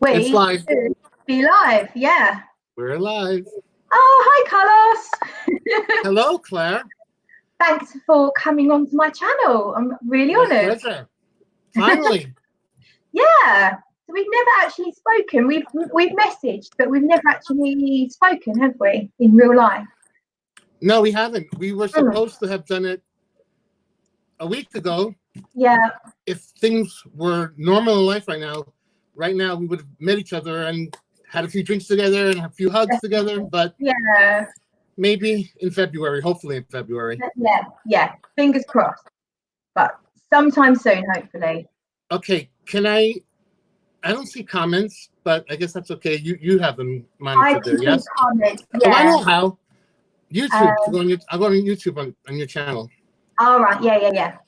It's live. Should be live, yeah. We're live. Oh, hi, Carlos. Hello, Claire. Thanks for coming on to my channel. I'm really My honoured. pleasure. Finally. Yeah. So we've never actually spoken. We've messaged, but we've never actually spoken, have we, in real life? No, we haven't. We were supposed to have done it a week ago. Yeah. If things were normal in life right now we would have met each other and had a few drinks together and a few hugs together. But yeah, maybe in February, hopefully in February. Yeah. Fingers crossed. But sometime soon, hopefully. Okay, I don't see comments, but I guess that's okay. You have them monitored there, yes? Comments, yeah. Oh, I know how. YouTube. I'll go on YouTube on your channel. All right. Yeah.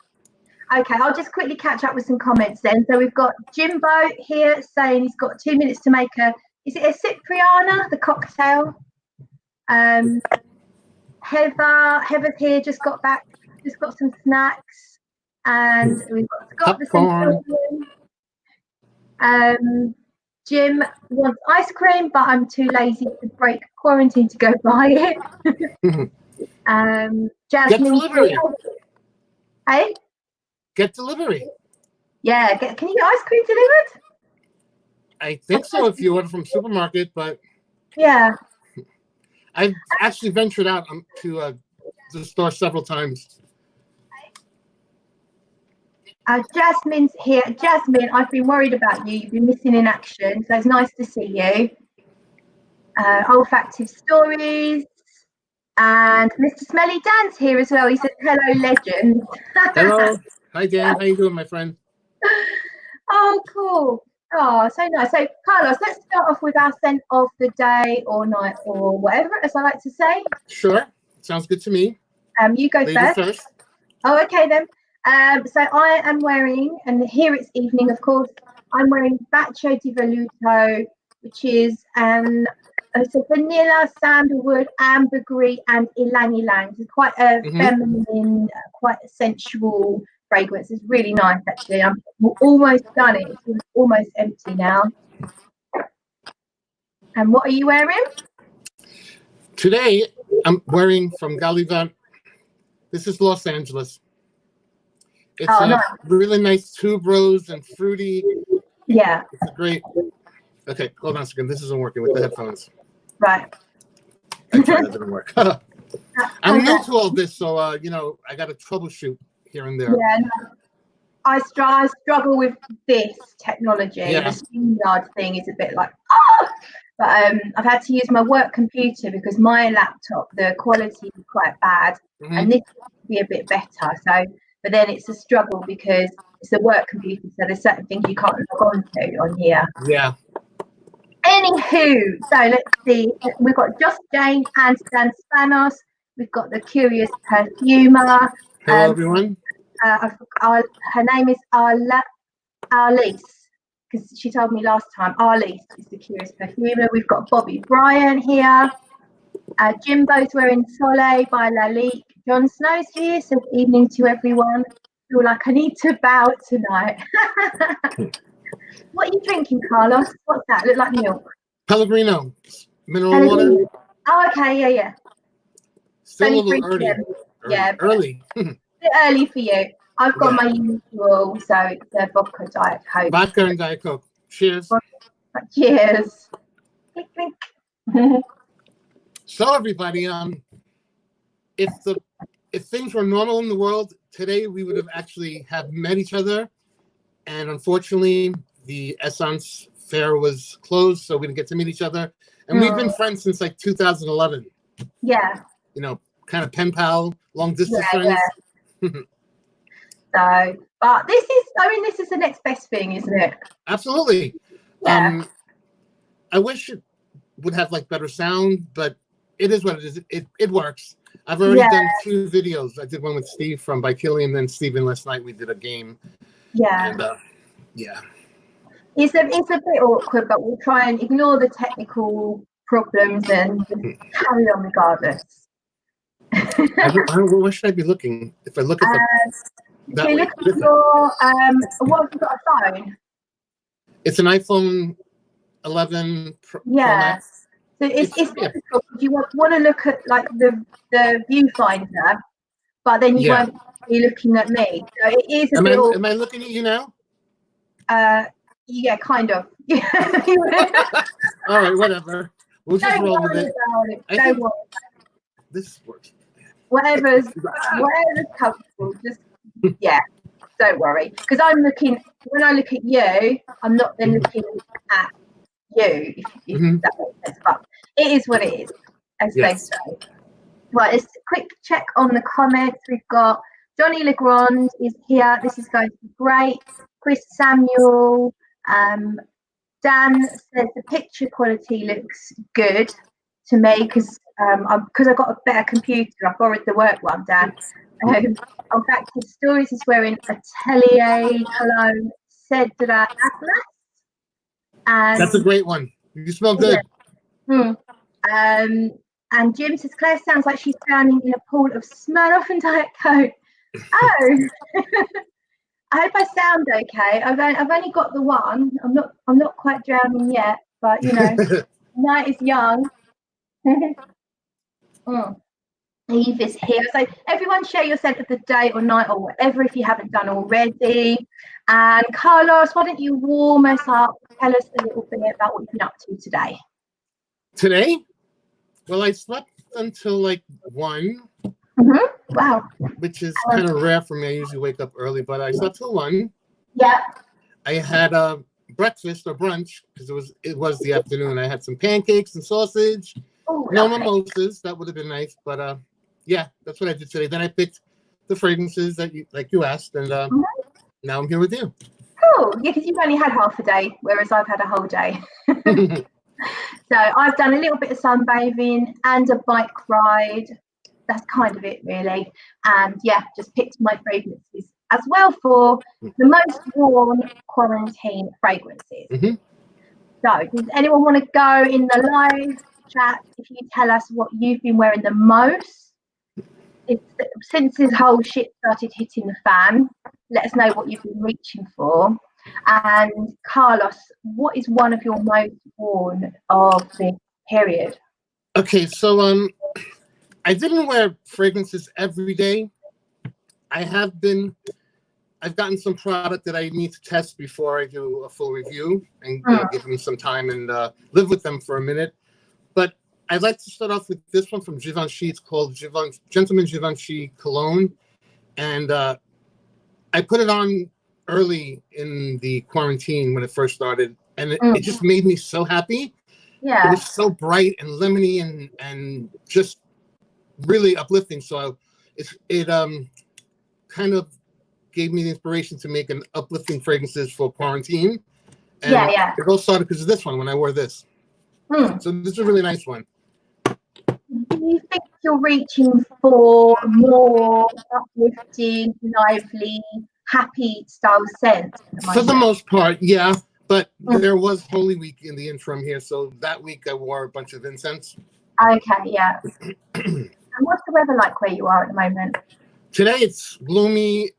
Okay, I'll just quickly catch up with some comments then. So we've got Jimbo here saying he's got 2 minutes to make is it a Cipriana, the cocktail? Heather's here, just got back, just got some snacks. And we've got Scott the Centurion. Jim wants ice cream, but I'm too lazy to break quarantine to go buy it. Jasmine. Get delivery. Hey? Get delivery. Yeah, can you get ice cream delivered? I think so if you order from supermarket, but yeah. I've actually ventured out to the store several times. Jasmine's here. Jasmine, I've been worried about you. You've been missing in action, so it's nice to see you. Olfactive stories. And Mr. Smelly Dan's here as well. He said, hello, legend. Hello. Hi, Dan. How you doing, my friend? Oh, cool. Oh, so nice. So, Carlos, let's start off with our scent of the day or night or whatever, as I like to say. Sure. Sounds good to me. You go first. Oh, okay then. So I am wearing, and here it's evening, of course, I'm wearing Bacio di Velluto, which is it's a vanilla, sandalwood, ambergris, and ylang ylang. It's quite a feminine, quite a sensual fragrance. It's really nice, actually. I'm almost done it. It's almost empty now. And what are you wearing? Today, I'm wearing from Galiva. This is Los Angeles. It's nice. Really nice tuberose and fruity. Yeah. It's great. Okay, hold on a second. This isn't working with the headphones. Right. Actually, that didn't work. I'm new to all this, so I got to troubleshoot here and there. Yeah, no. I struggle with this technology. Yeah. The StreamYard thing is a bit like, but I've had to use my work computer because my laptop, the quality is quite bad, and this would be a bit better. So, but then it's a struggle because it's a work computer, so there's certain things you can't log on to on here. Yeah. Anywho, so let's see. We've got Just Jane and Dan Spanos. We've got the Curious Perfumer. Hello, everyone. Her name is Arlise, because she told me last time. Arlise is the Curious Perfumer. We've got Bobby Bryan here. Jimbo's wearing Soleil by Lalique. Jon Snow's here. So good evening to everyone. I feel like I need to bow tonight. What are you drinking, Carlos? What's that? Look like milk. Pellegrino. Mineral water. Oh, okay. Yeah. Still a little early. Early. A bit early for you. I've got my usual, so it's a vodka Diet Coke. Vodka and Diet Coke. Cheers. Cheers. Clink, clink. So everybody, if things were normal in the world today, we would have actually met each other, and unfortunately, the Essence fair was closed, so we didn't get to meet each other. And we've been friends since like 2011. Yeah. Kind of pen pal, long distance friends. Yeah. So, but this is the next best thing, isn't it? Absolutely. Yeah. I wish it would have like better sound, but it is what it is. It works. I've already done 2 videos. I did one with Steve from Bikili, and then Steven last night we did a game. Yeah. And It's a bit awkward, but we'll try and ignore the technical problems and carry on regardless. Where should I be looking? If I look at if you look at your what have you got, a phone? It's an iPhone 11 Pro Yeah. Max. So it's difficult if you want to look at like the viewfinder, but then you won't be looking at me. So it is a bit. Am I looking at you now? Yeah, kind of. All right, whatever. We'll just roll with it. Don't worry. This works. Whatever's comfortable. Just don't worry. Because when I look at you, I'm not then looking at you, if that makes sense. But it is what it is, as they say. Right, let's quick check on the comments. We've got Johnny Legrand is here. This is going to be great. Chris Samuel. Dan says the picture quality looks good to me because I got a better computer. I borrowed the work one, Dan. I'm back to stories. Is wearing Atelier Cologne Cedra Atlas. And that's a great one. You smell good. And Jim says Claire sounds like she's drowning in a pool of Smirnoff and Diet Coke. Oh. I hope I sound okay. I've only got the one. I'm not quite drowning yet, but you know, night is young. Eve is here. So everyone share your scent of the day or night or whatever if you haven't done already. And Carlos, why don't you warm us up? Tell us a little bit about what you've been up to today. Today? Well, I slept until like 1. Wow. Which is kind of rare for me. I usually wake up early, but I slept till 1. Yeah. I had a breakfast or brunch because it was the afternoon. I had some pancakes and sausage. No mimosas. That would have been nice, but yeah, that's what I did today. Then I picked the fragrances that you asked, and now I'm here with you. Cool. Yeah, because you've only had half a day, whereas I've had a whole day. So I've done a little bit of sunbathing and a bike ride. That's kind of it, really. And yeah, just picked my fragrances as well for the most worn quarantine fragrances. So does anyone want to go in the live chat if you tell us what you've been wearing the most? Since this whole shit started hitting the fan, let us know what you've been reaching for. And Carlos, what is one of your most worn of this period? Okay, so I didn't wear fragrances every day. I've gotten some product that I need to test before I do a full review and give them some time and live with them for a minute. But I'd like to start off with this one from Givenchy. It's called Gentleman Givenchy Cologne. And I put it on early in the quarantine when it first started. And it just made me so happy. Yeah. It was so bright and lemony and just really uplifting. So it kind of gave me the inspiration to make an uplifting fragrances for quarantine. And it all started because of this one when I wore this. So this is a really nice one. Do you think you're reaching for more uplifting, lively, happy style scents? For the most part, yeah. But there was Holy Week in the interim here. So that week I wore a bunch of incense. Okay, yeah. And what's the weather like where you are at the moment? Today it's gloomy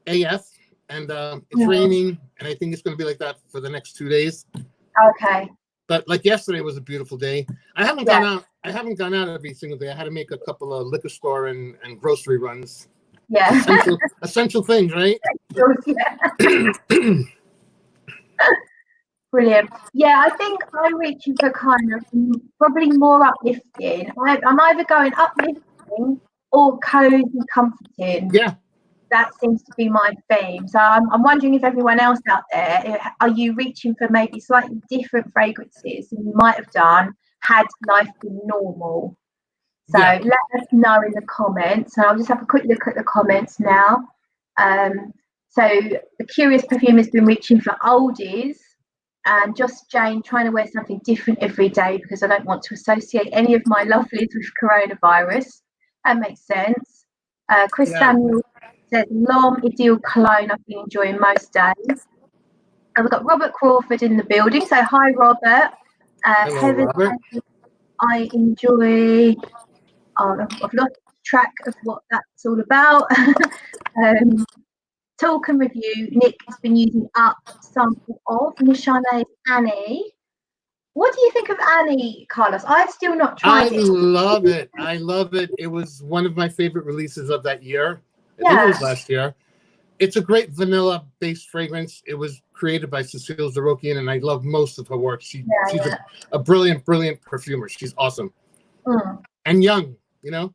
AF and it's raining, and I think it's going to be like that for the next 2 days. Okay. But like yesterday was a beautiful day. I haven't gone out. I haven't gone out every single day. I had to make a couple of liquor store and grocery runs. Yeah. Essential things, right? Brilliant. Yeah, I think I'm reaching for kind of probably more uplifting. I'm either going uplifting or cozy, comforting. Yeah. That seems to be my theme. So I'm wondering if everyone else out there, are you reaching for maybe slightly different fragrances than you might have done had life been normal? So let us know in the comments. And I'll just have a quick look at the comments now. So the Curious Perfume has been reaching for oldies, and Just Jane trying to wear something different every day because I don't want to associate any of my lovelies with coronavirus. That makes sense. Chris Samuel says L'Homme Ideal Cologne I've been enjoying most days. And we've got Robert Crawford in the building. So hi, Robert. Hello, Robert. I enjoy. I've lost track of what that's all about. Talk and review. Nick has been using up sample of Michonne's Annie. What do you think of Annie, Carlos? I've still not I tried it. love it. I love it. It was one of my favorite releases of that year. I think it Yeah. was last year. It's a great vanilla-based fragrance. It was created by Cecile Zarokian, and I love most of her work. She's a brilliant, brilliant perfumer. She's awesome. And young, you know?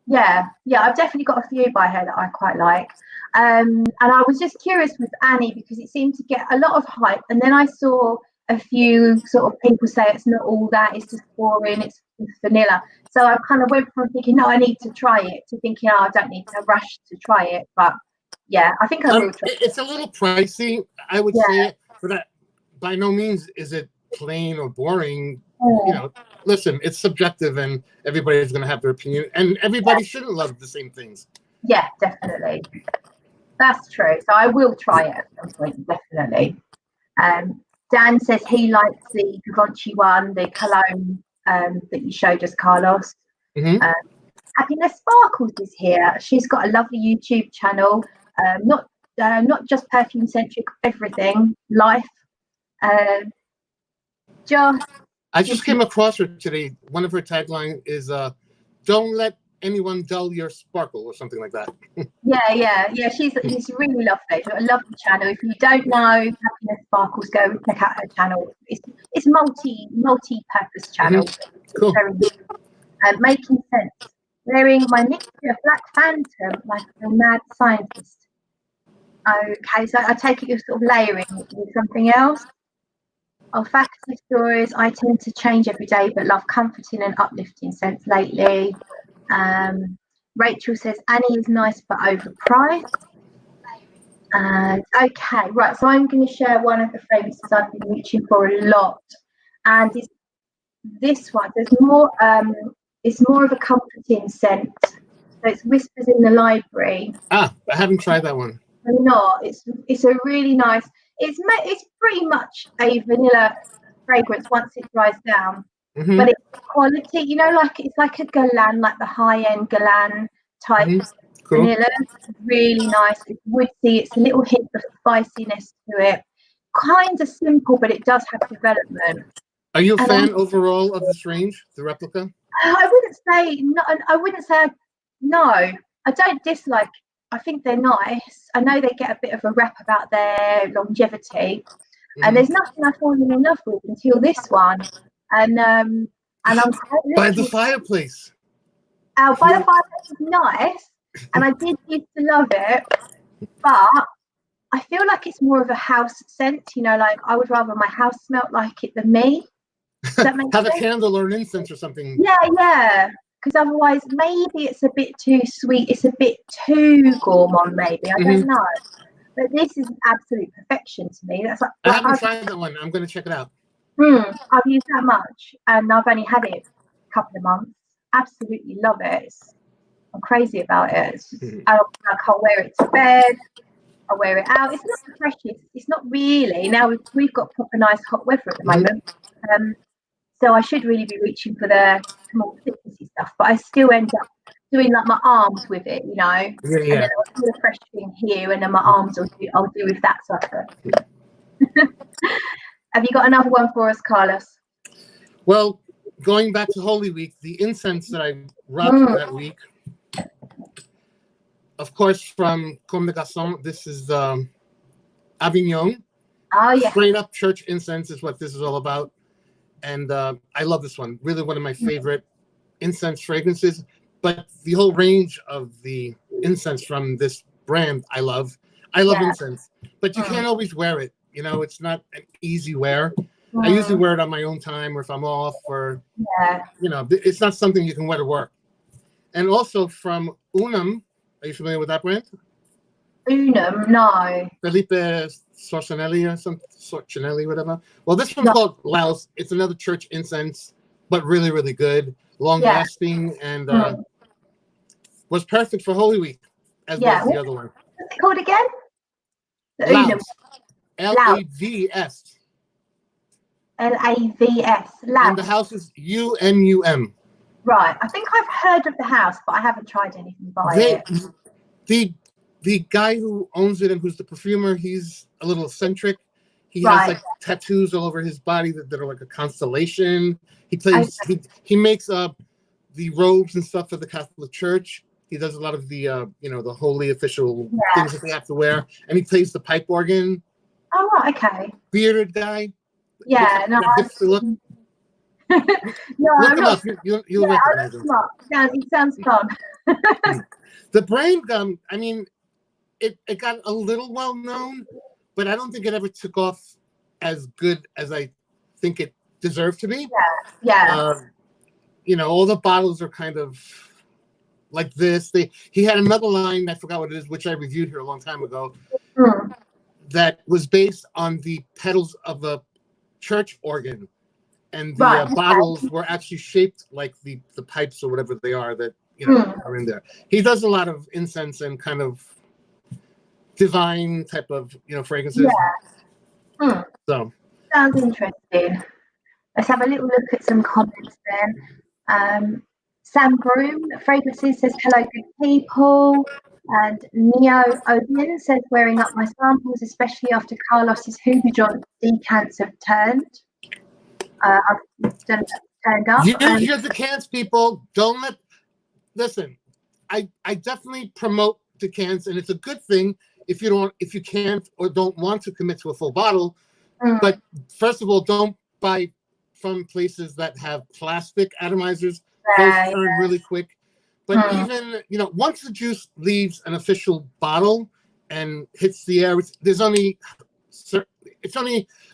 Yeah, I've definitely got a few by her that I quite like. And I was just curious with Annie because it seemed to get a lot of hype. And then I saw a few sort of people say it's not all that, it's just boring, it's vanilla. So I kind of went from thinking, no, I need to try it, to thinking, oh, I don't need to rush to try it. But yeah, I think I will try it. It's a little pricey, I would say, but that by no means is it plain or boring. You know, listen, it's subjective and everybody's going to have their opinion, and everybody shouldn't love the same things. Yeah, definitely. That's true. So I will try it at some point, definitely. Dan says he likes the Givenchy one, the cologne that you showed us, Carlos. Happiness Sparkles is here. She's got a lovely YouTube channel, not just perfume centric, everything, life. I just came across her today. One of her tagline is "Don't let anyone dull your sparkle" or something like that. Yeah. She's really lovely. She's got a lovely channel. If you don't know Happiness Sparkles, go and check out her channel. It's multi-purpose channel. Cool. Making sense. Wearing my mixture of Black Phantom like a mad scientist. Okay, so I take it you're sort of layering with something else. Olfactory stories. I tend to change every day, but love comforting and uplifting scents lately. Rachel says Annie is nice but overpriced. Okay, right. So I'm going to share one of the fragrances I've been reaching for a lot, and it's this one. There's more. It's more of a comforting scent. So it's Whispers in the Library. I haven't tried that one. Not. It's a really nice. It's pretty much a vanilla fragrance once it dries down, but it's quality. You know, like it's like a Guerlain, like the high-end Guerlain type vanilla. It's really nice. It's woodsy. It's a little hint of spiciness to it. Kind of simple, but it does have development. Are you a fan overall of this range, the replica? I wouldn't say no. I wouldn't say no. I don't dislike. I think they're nice. I know they get a bit of a rep about their longevity, and there's nothing I've fallen in love with until this one. And I'm quite by the fireplace. By the fireplace is nice, and I did used to love it, but I feel like it's more of a house scent. You know, like I would rather my house smelt like it than me. Does that make Have sense? a candle or an incense or something. Yeah. Because otherwise, maybe it's a bit too sweet. It's a bit too gourmand, maybe. I don't know. But this is absolute perfection to me. That's like I haven't tried that one. I'm going to check it out. I've used that much, and I've only had it a couple of months. Absolutely love it. I'm crazy about it. It's just, I'll wear it to bed. I'll wear it out. It's not the freshest. It's not really. Now we've got proper nice hot weather at the moment. So I should really be reaching for the more thicknessy stuff, but I still end up doing like my arms with it, you know. And then I'll do a fresh thing here, and then my arms I'll do with that stuff. Have you got another one for us, Carlos? Well, going back to Holy Week, the incense that I rocked that week, of course, from Comme des Garçons, this is Avignon. Oh yeah. Straight up church incense is what this is all about. And I love this one. Really one of my favorite incense fragrances. But the whole range of the incense from this brand, I love. I love incense. But you can't always wear it. You know, it's not an easy wear. I usually wear it on my own time or if I'm off or, you know, it's not something you can wear to work. And also from Unum. Are you familiar with that brand? Unum, no. Felipe Sorcinelli or some Sorcinelli, whatever. Well, this one's called Laos. It's another church incense, but really, really good, long lasting, and was perfect for Holy Week, as well as the other one. What's it called again? Laos. Lavs. Lavs. And the house is UNUM. Right. I think I've heard of the house, but I haven't tried anything by it. The guy who owns it and who's the perfumer, he's a little eccentric. He has like tattoos all over his body that are like a constellation. He plays. He makes the robes and stuff for the Catholic Church. He does a lot of the the holy official things that they have to wear, and he plays the pipe organ. Oh, okay. Bearded guy. Yeah, no. Look. No, look I'm him not. up. You'll recognize him. It sounds fun. The brain gum. I mean, it got a little well known, but I don't think it ever took off as good as I think it deserved to be. Yeah. All the bottles are kind of like this. He had another line, I forgot what it is, which I reviewed here a long time ago, that was based on the pedals of a church organ, and the bottles were actually shaped like the pipes or whatever they are that are in there. He does a lot of incense and kind of divine type of fragrances. So sounds interesting. Let's have a little look at some comments then. Sam Broom, Fragrances says, hello, good people. And Neo Odeon says, wearing up my samples, especially after Carlos's Hougoujant decants have turned. I've done turned up. Use the cans, people. Don't listen. I definitely promote decants, and it's a good thing if you can't or don't want to commit to a full bottle. But first of all, don't buy from places that have plastic atomizers. Those turn really quick. But even once the juice leaves an official bottle and hits the air, it's only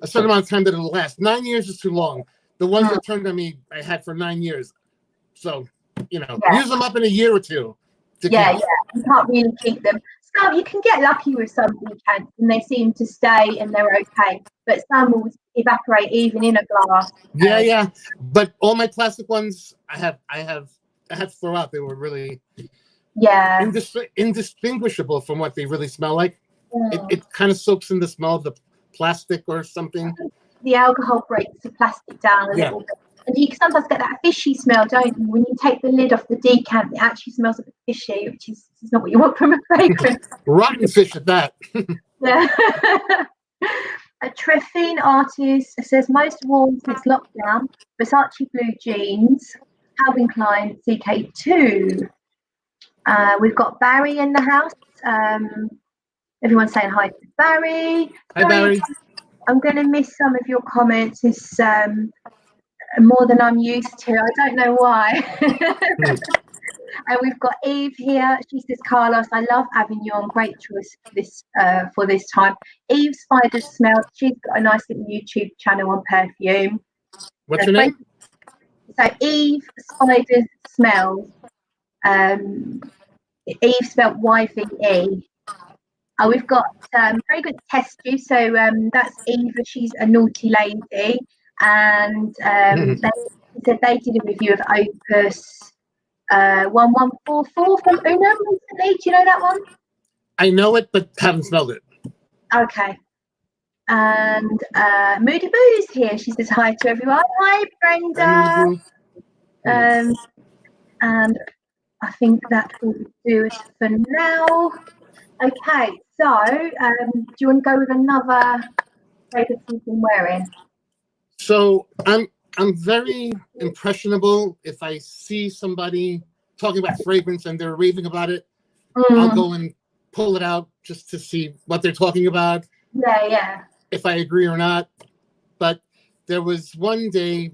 a certain amount of time that it'll last. 9 years is too long. The ones that turned on me, I had for 9 years. So use them up in a year or two. You can't really keep them. Some you can get lucky with some decants, and they seem to stay and they're okay. But some will evaporate even in a glass. Yeah. But all my plastic ones, I had to throw out. They were really indistinguishable from what they really smell like. It kind of soaks in the smell of the plastic or something. The alcohol breaks the plastic down a little bit. And you can sometimes get that fishy smell, don't you? When you take the lid off the decant, it actually smells a bit fishy, which is not what you want from a fragrance. Rotten fish at that. Yeah. A Treffine artist says, most worn since lockdown, Versace blue jeans, Calvin Klein CK2. We've got Barry in the house. Everyone's saying hi to Barry. Hi, Barry. I'm going to miss some of your comments. It's more than I'm used to. I don't know why. And we've got Eve here. She says, Carlos, I love Avignon. Great choice for this time. Eve Spiders Smell. She's got a nice little YouTube channel on perfume. What's her name? So Eve Spiders Smell. Eve spelled Y-V-E. We've got fragrance test you. So that's Eva. She's a naughty lady. And they said they did a review of Opus 1144 from Una recently. Do you know that one? I know it, but haven't smelled it. Okay. And Moody Boo's here. She says hi to everyone. Hi, Brenda. And I think that will do it for now. Okay, so do you want to go with another fragrance you've been wearing? So I'm very impressionable. If I see somebody talking about fragrance and they're raving about it, I'll go and pull it out just to see what they're talking about. Yeah. If I agree or not. But there was one day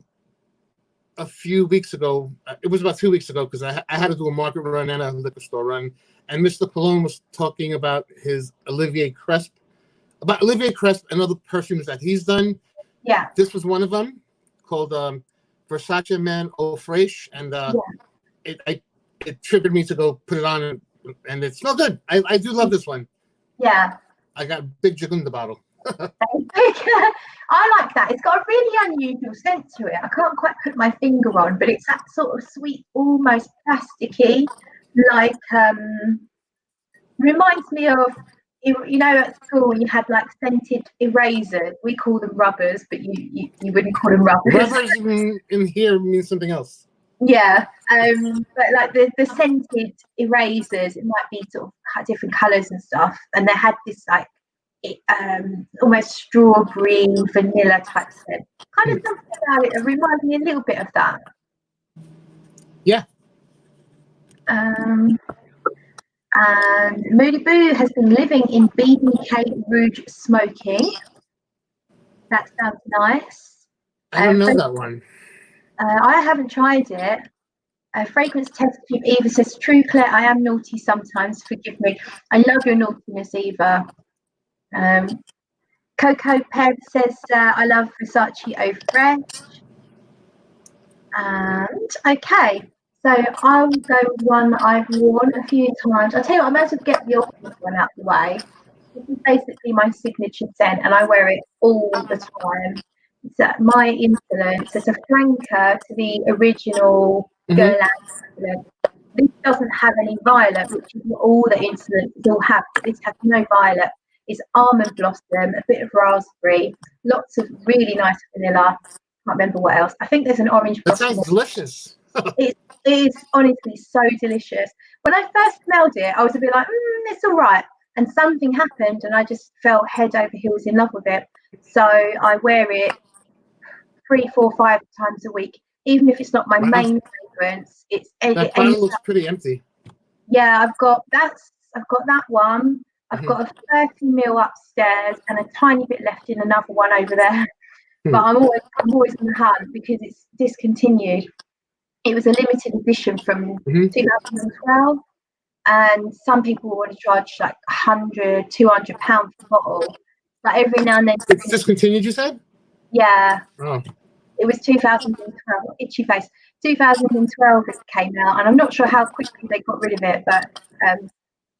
a few weeks ago, it was about 2 weeks ago, because I had to do a market run and a liquor store run, and Mr. Cologne was talking about his Olivier Cresp and other perfumes that he's done. Yeah. This was one of them, called Versace Man Eau Fraiche, and it triggered me to go put it on, and it smelled good. I do love this one. Yeah. I got a big Jacunda bottle. I like that. It's got a really unusual scent to it. I can't quite put my finger on, but it's that sort of sweet, almost plasticky, like reminds me of, at school you had like scented erasers. We call them rubbers, but you wouldn't call them rubbers. Rubbers in here means something else. Yeah, but like the scented erasers, it might be sort of different colours and stuff, and they had this like almost strawberry, vanilla type scent. Kind of something about it that reminds me a little bit of that. Yeah. And Moody Boo has been living in BBK Rouge smoking. That sounds nice. I don't know that one. I haven't tried it. Fragrance test tube Eva says, "True, Claire, I am naughty sometimes. Forgive me. I love your naughtiness, Eva." Coco Peb says, "I love Versace Eau Fresh." And okay, so I'll go with one that I've worn a few times. I'll tell you what, I might as well get the obvious one out of the way. This is basically my signature scent, and I wear it all the time. It's My Insolence. It's a flanker to the original Guerlain Insolence. This doesn't have any violet, which is what all the Insolences all have. This has no violet. It's almond blossom, a bit of raspberry, lots of really nice vanilla. Can't remember what else. I think there's an orange blossom. That sounds delicious. It is honestly so delicious. When I first smelled it, I was a bit like, it's all right. And something happened, and I just fell head over heels in love with it. So I wear it 3, 4, 5 times a week, even if it's not my main fragrance. That bottle looks pretty empty. Yeah, I've got that one. I've got a 30ml upstairs and a tiny bit left in another one over there. But I'm always on the hunt because it's discontinued. It was a limited edition from 2012, and some people want to charge like £100, £200 per bottle. But every now and then it's discontinued, you said? Yeah. Oh. It was 2012. Itchy face. 2012 it came out, and I'm not sure how quickly they got rid of it, but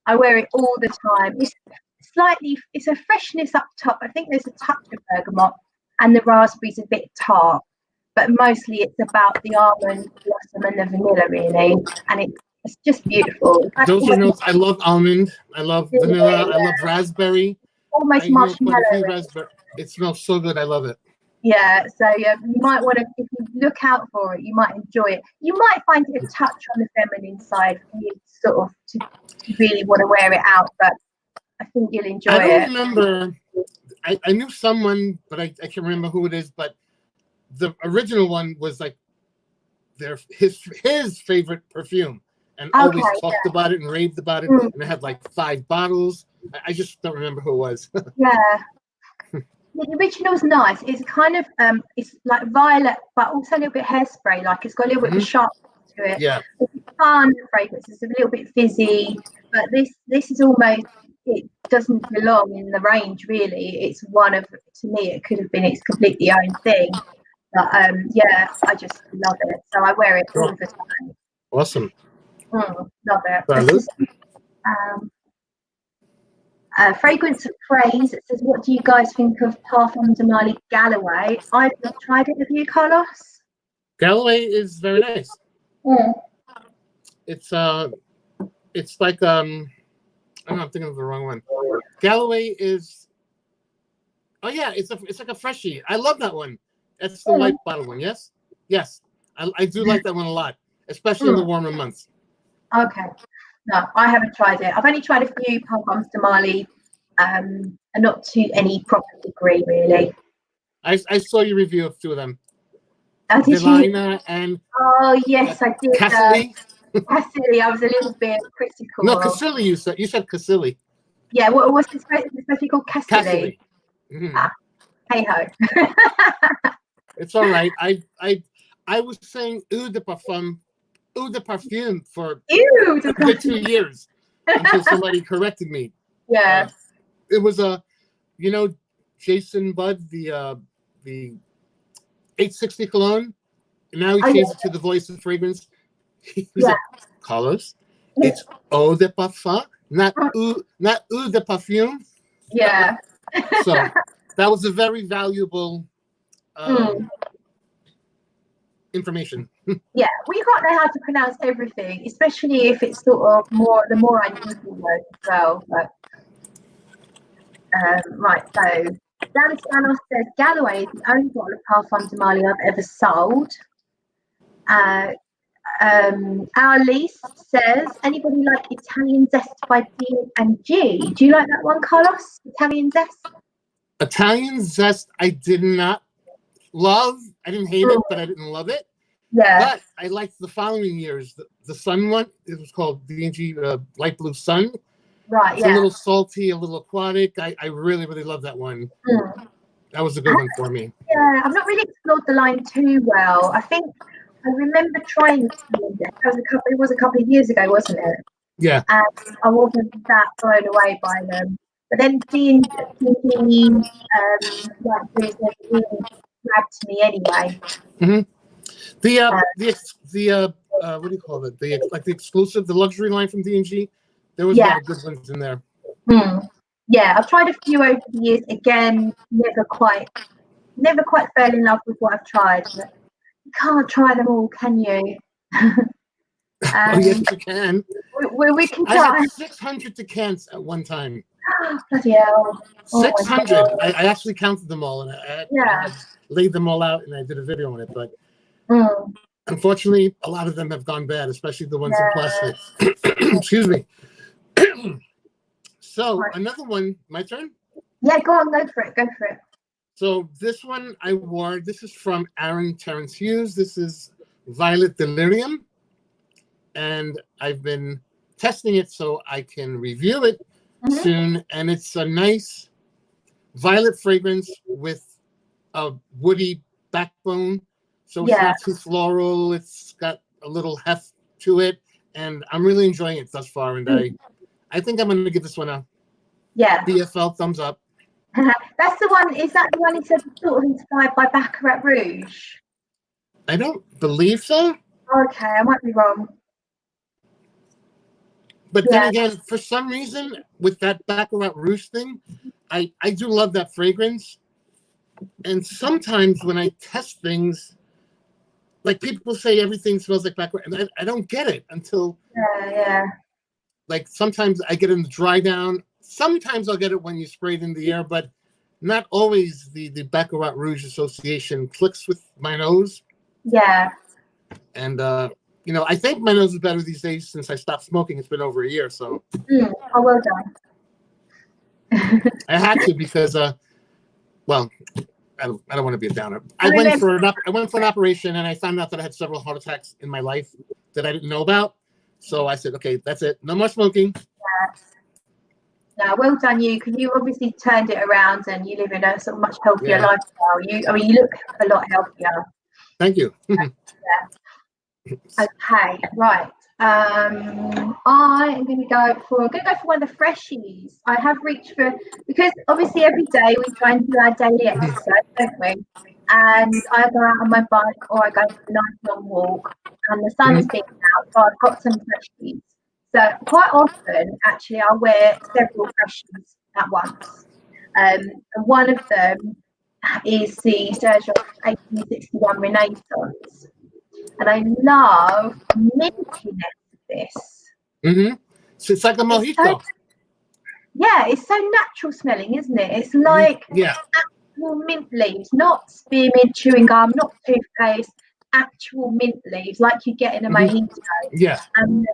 I wear it all the time. It's a freshness up top. I think there's a touch of bergamot, and the raspberry's a bit tart, but mostly it's about the almond blossom and the vanilla, really, and it's just beautiful. Those are notes. I love almond. I love vanilla. I love raspberry. Almost marshmallow. It smells so good. I love it. Yeah, so you might want to, if you look out for it, you might enjoy it. You might find it a touch on the feminine side for you sort of to really want to wear it out, but I think you'll enjoy it. I don't remember. I knew someone, but I can't remember who it is. But the original one was like his favorite perfume, and always talked about it and raved about it. And they had like 5 bottles. I just don't remember who it was. Yeah. The original's nice. It's kind of it's like violet, but also a little bit hairspray. Like it's got a little bit of sharpness to it. Yeah. It's fun fragrance. It's a little bit fizzy, but this is almost, it doesn't belong in the range really. It's to me it could have been its completely own thing. But yeah, I just love it. So I wear it all the time. Awesome. Love it. Fragrance of Praise. It says, "What do you guys think of Parfum de Marly Galloway?" I've not tried it. Have you, Carlos? Galloway is very nice. It's like I'm thinking of the wrong one. Galloway is. Oh yeah, it's like a freshie. I love that one. That's the white bottle one. Yes. I do like that one a lot, especially in the warmer months. Okay. No, I haven't tried it. I've only tried a few Parfums de Marly, and not to any proper degree, really. I saw your review of 2 of them. Oh, did you? And oh yes, I did. Cassidy. Cassidy, I was a little bit critical. No, Cassidy. You said Cassidy. Yeah, what was it especially called? Cassidy. Hey ho. It's all right. I was saying eau de parfum for a good 2 years until somebody corrected me. Yeah. It was Jason Budd, the 860 cologne. And now he changed it to the Voice of Fragrance. He was like, Carlos, it's eau de parfum, not eau de parfum. Yeah. So that was a very valuable information. Yeah, we can't know how to pronounce everything, especially if it's sort of the more unusual words as well. But right, so Dan Spanos says Galloway is the only bottle of Parfum de Marly I've ever sold. Our Lise says, anybody like Italian Zest by D&G? Do you like that one, Carlos? Italian Zest? Italian Zest, I did not love. I didn't hate it, but I didn't love it. Yeah. But I liked the following years. The Sun one, it was called D&G Light Blue Sun. Right, it's a little salty, a little aquatic. I really, really love that one. That was a good one for me. Yeah, I've not really explored the line too well. I think I remember trying it was a couple of years ago, wasn't it? Yeah. And I wasn't that blown away by them. But then D&G like really grabbed me anyway. The what do you call it? The exclusive, the luxury line from D&G. There was a lot of good ones in there. Yeah, I've tried a few over the years. Again, never quite fell in love with what I've tried. But you can't try them all, can you? Oh, yes, you can. We can try. I had 600 decants at one time. Bloody hell. 600. I actually counted them all, and I laid them all out, and I did a video on it. But unfortunately, a lot of them have gone bad, especially the ones in plastic. Excuse me. So another one, my turn? Yeah, go on, go for it. So this one I wore, this is from Aaron Terrence Hughes. This is Violet Delirium. And I've been testing it so I can review it soon. And it's a nice violet fragrance with a woody backbone. So it's not too floral. It's got a little heft to it. And I'm really enjoying it thus far. And I think I'm going to give this one a BFL thumbs up. That's the one. Is that the one he said was sort of inspired by Baccarat Rouge? I don't believe so. Okay, I might be wrong. But then again, for some reason, with that Baccarat Rouge thing, I do love that fragrance. And sometimes when I test things, like people say everything smells like Baccarat, and I don't get it until like sometimes I get in the dry down. Sometimes I'll get it when you spray it in the air, but not always the Baccarat Rouge association clicks with my nose. Yeah. And you know, I think my nose is better these days since I stopped smoking. It's been over a year, so. Oh, well done. I had to because, well, I don't want to be a downer. I went for an operation, and I found out that I had several heart attacks in my life that I didn't know about. So I said, okay, that's it. No more smoking. No, well done you, because you obviously turned it around and you live in a sort of much healthier lifestyle. You look a lot healthier. Thank you. Okay, right. I am going to go for one of the freshies. I have reached for, because obviously every day we try and do our daily exercise, don't we? And I go out on my bike or I go for a nice long walk, and the sun's been out, so I've got some freshies. So quite often, actually, I'll wear several freshies at once. And one of them is the Sergio 1861 Renaissance. And I love mintiness of this. So it's like a mojito. It's so natural smelling, isn't it? It's like actual mint leaves, not spearmint, chewing gum, not toothpaste, actual mint leaves like you get in a mojito. Yeah. And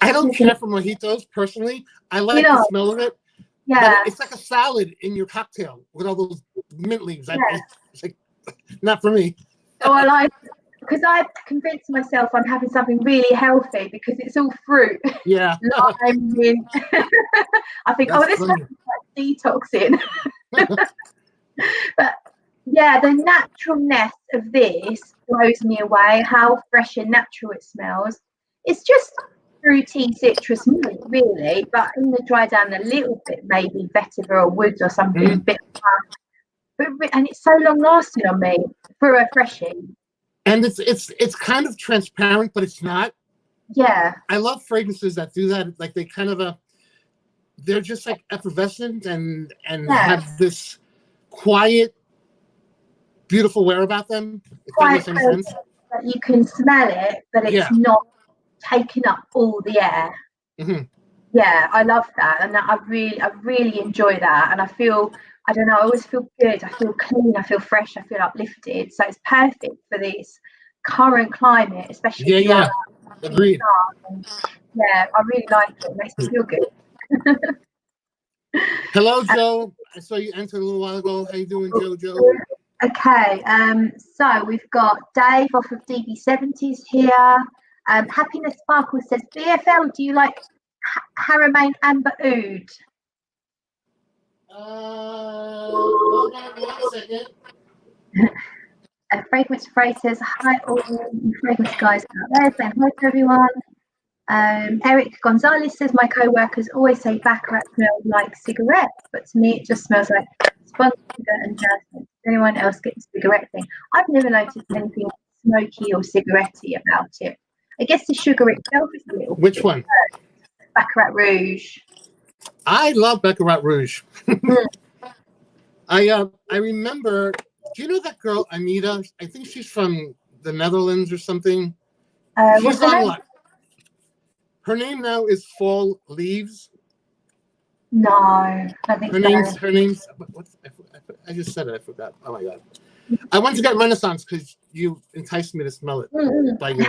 I don't care for mojitos personally. I like the smell of it. Yeah. But it's like a salad in your cocktail with all those mint leaves. It's like, not for me. So I like, because I've convinced myself I'm having something really healthy because it's all fruit. Yeah. Lime, mint. I think, this must be like detoxing. But yeah, the naturalness of this blows me away. How fresh and natural it smells. It's just fruity citrus mint, really, but in the dry down a little bit, maybe vetiver or wood or something a bit and it's so long lasting on me for a freshie. And it's kind of transparent, but it's not. Yeah. I love fragrances that do that. Like they kind of they're just like effervescent and have this quiet, beautiful wear about them. If that makes any sense. That you can smell it, but it's not taking up all the air. Yeah, I love that, and I really enjoy that, and I feel, I don't know, I always feel good. I feel clean. I feel fresh. I feel uplifted. So it's perfect for this current climate, especially. Yeah. Agreed. Yeah, I really like it. It makes me feel good. Hello, Joe. I saw you enter a little while ago. How you doing, Joe? Okay, so we've got Dave off of DB70s here. Happiness Sparkle says, BFL, do you like Haramain Amber Oud? Hold on 1 second. Fragrance Frey says, hi all you fragrance guys out there, saying hi to everyone. Eric Gonzalez says, my co-workers always say Baccarat smells like cigarettes, but to me it just smells like spun sugar and jasmine. Does anyone else get the cigarette thing? I've never noticed anything smoky or cigarette-y about it. I guess the sugar itself is a little. Which one? Baccarat Rouge. I love Baccarat Rouge. I remember. Do you know that girl Anita? I think she's from the Netherlands or something. What's her name? Her name now is Fall Leaves. No, I think her name's. I just said it. I forgot. Oh my god! I went to get Renaissance because you enticed me to smell it by your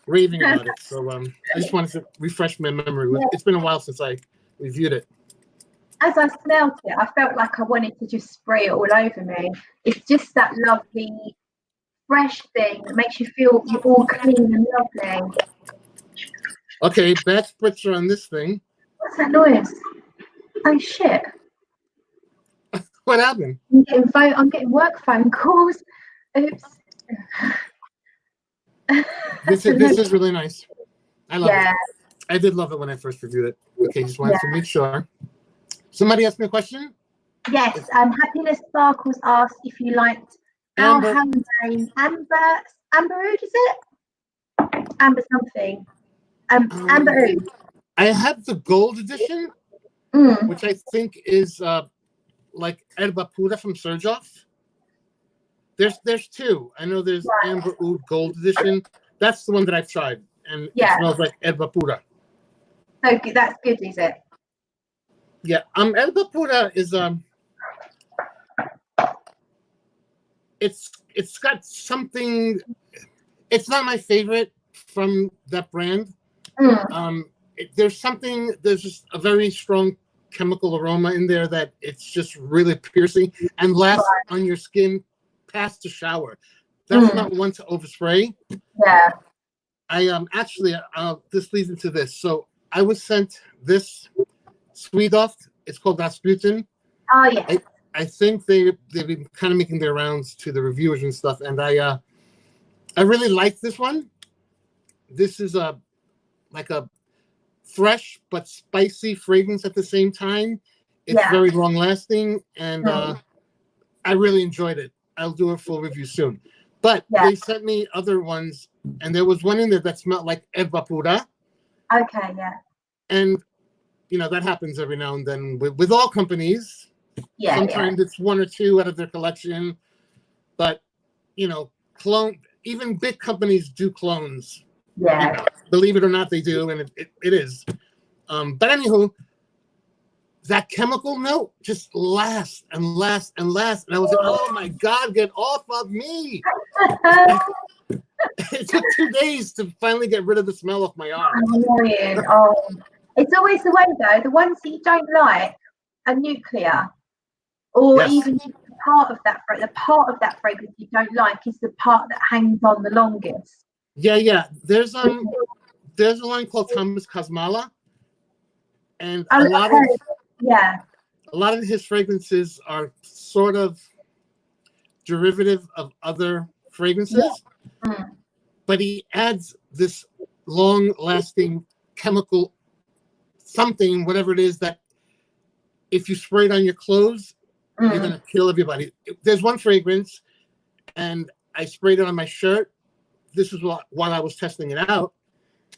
raving about it. So I just wanted to refresh my memory. It's been a while since I reviewed it. As I smelled it, I felt like I wanted to just spray it all over me. It's just that lovely, fresh thing that makes you feel you're all clean and lovely. Okay, bad spritzer on this thing. What's that noise? Oh shit! What happened? I'm getting work phone calls. Oops. This is really nice. I love it. Yeah. I did love it when I first reviewed it. Okay, just wanted to make sure. Somebody asked me a question? Yes. Happiness Sparkles asked if you liked Amber Oud, is it? Amber something. Amber Oud. I have the gold edition, which I think is like Erba Pura from Serjoff. There's two. I know there's Amber Oud Gold Edition. That's the one that I've tried, and it smells like Erba Pura. Okay, that's good, is it? Yeah. Erba Pura is it's got something. It's not my favorite from that brand. There's just a very strong chemical aroma in there that it's just really piercing and lasts on your skin past the shower. That's not one to overspray. Yeah. I actually this leads into this. So I was sent this Sweetoft. It's called Rasputin. Oh yeah. I think they've been kind of making their rounds to the reviewers and stuff, and I really like this one. This is like a fresh but spicy fragrance at the same time. It's very long lasting, and I really enjoyed it. I'll do a full review soon. But they sent me other ones, and there was one in there that smelled like Erba Pura. Okay, yeah. And you know that happens every now and then with all companies. Yeah. Sometimes it's one or two out of their collection, but you know, even big companies do clones. Yeah. You know, believe it or not, they do, and it is. But anywho, that chemical note just lasts and lasts and lasts. And I was like, oh my God, get off of me. It took 2 days to finally get rid of the smell off my arm. Oh, it's always the way though. The ones that you don't like are nuclear. Or even the part of that fragrance you don't like is the part that hangs on the longest. Yeah. There's a line called Thomas Kosmala, and a lot of his fragrances are sort of derivative of other fragrances, but he adds this long-lasting chemical something, whatever it is, that if you spray it on your clothes, you're gonna kill everybody. There's one fragrance, and I sprayed it on my shirt. This was while I was testing it out.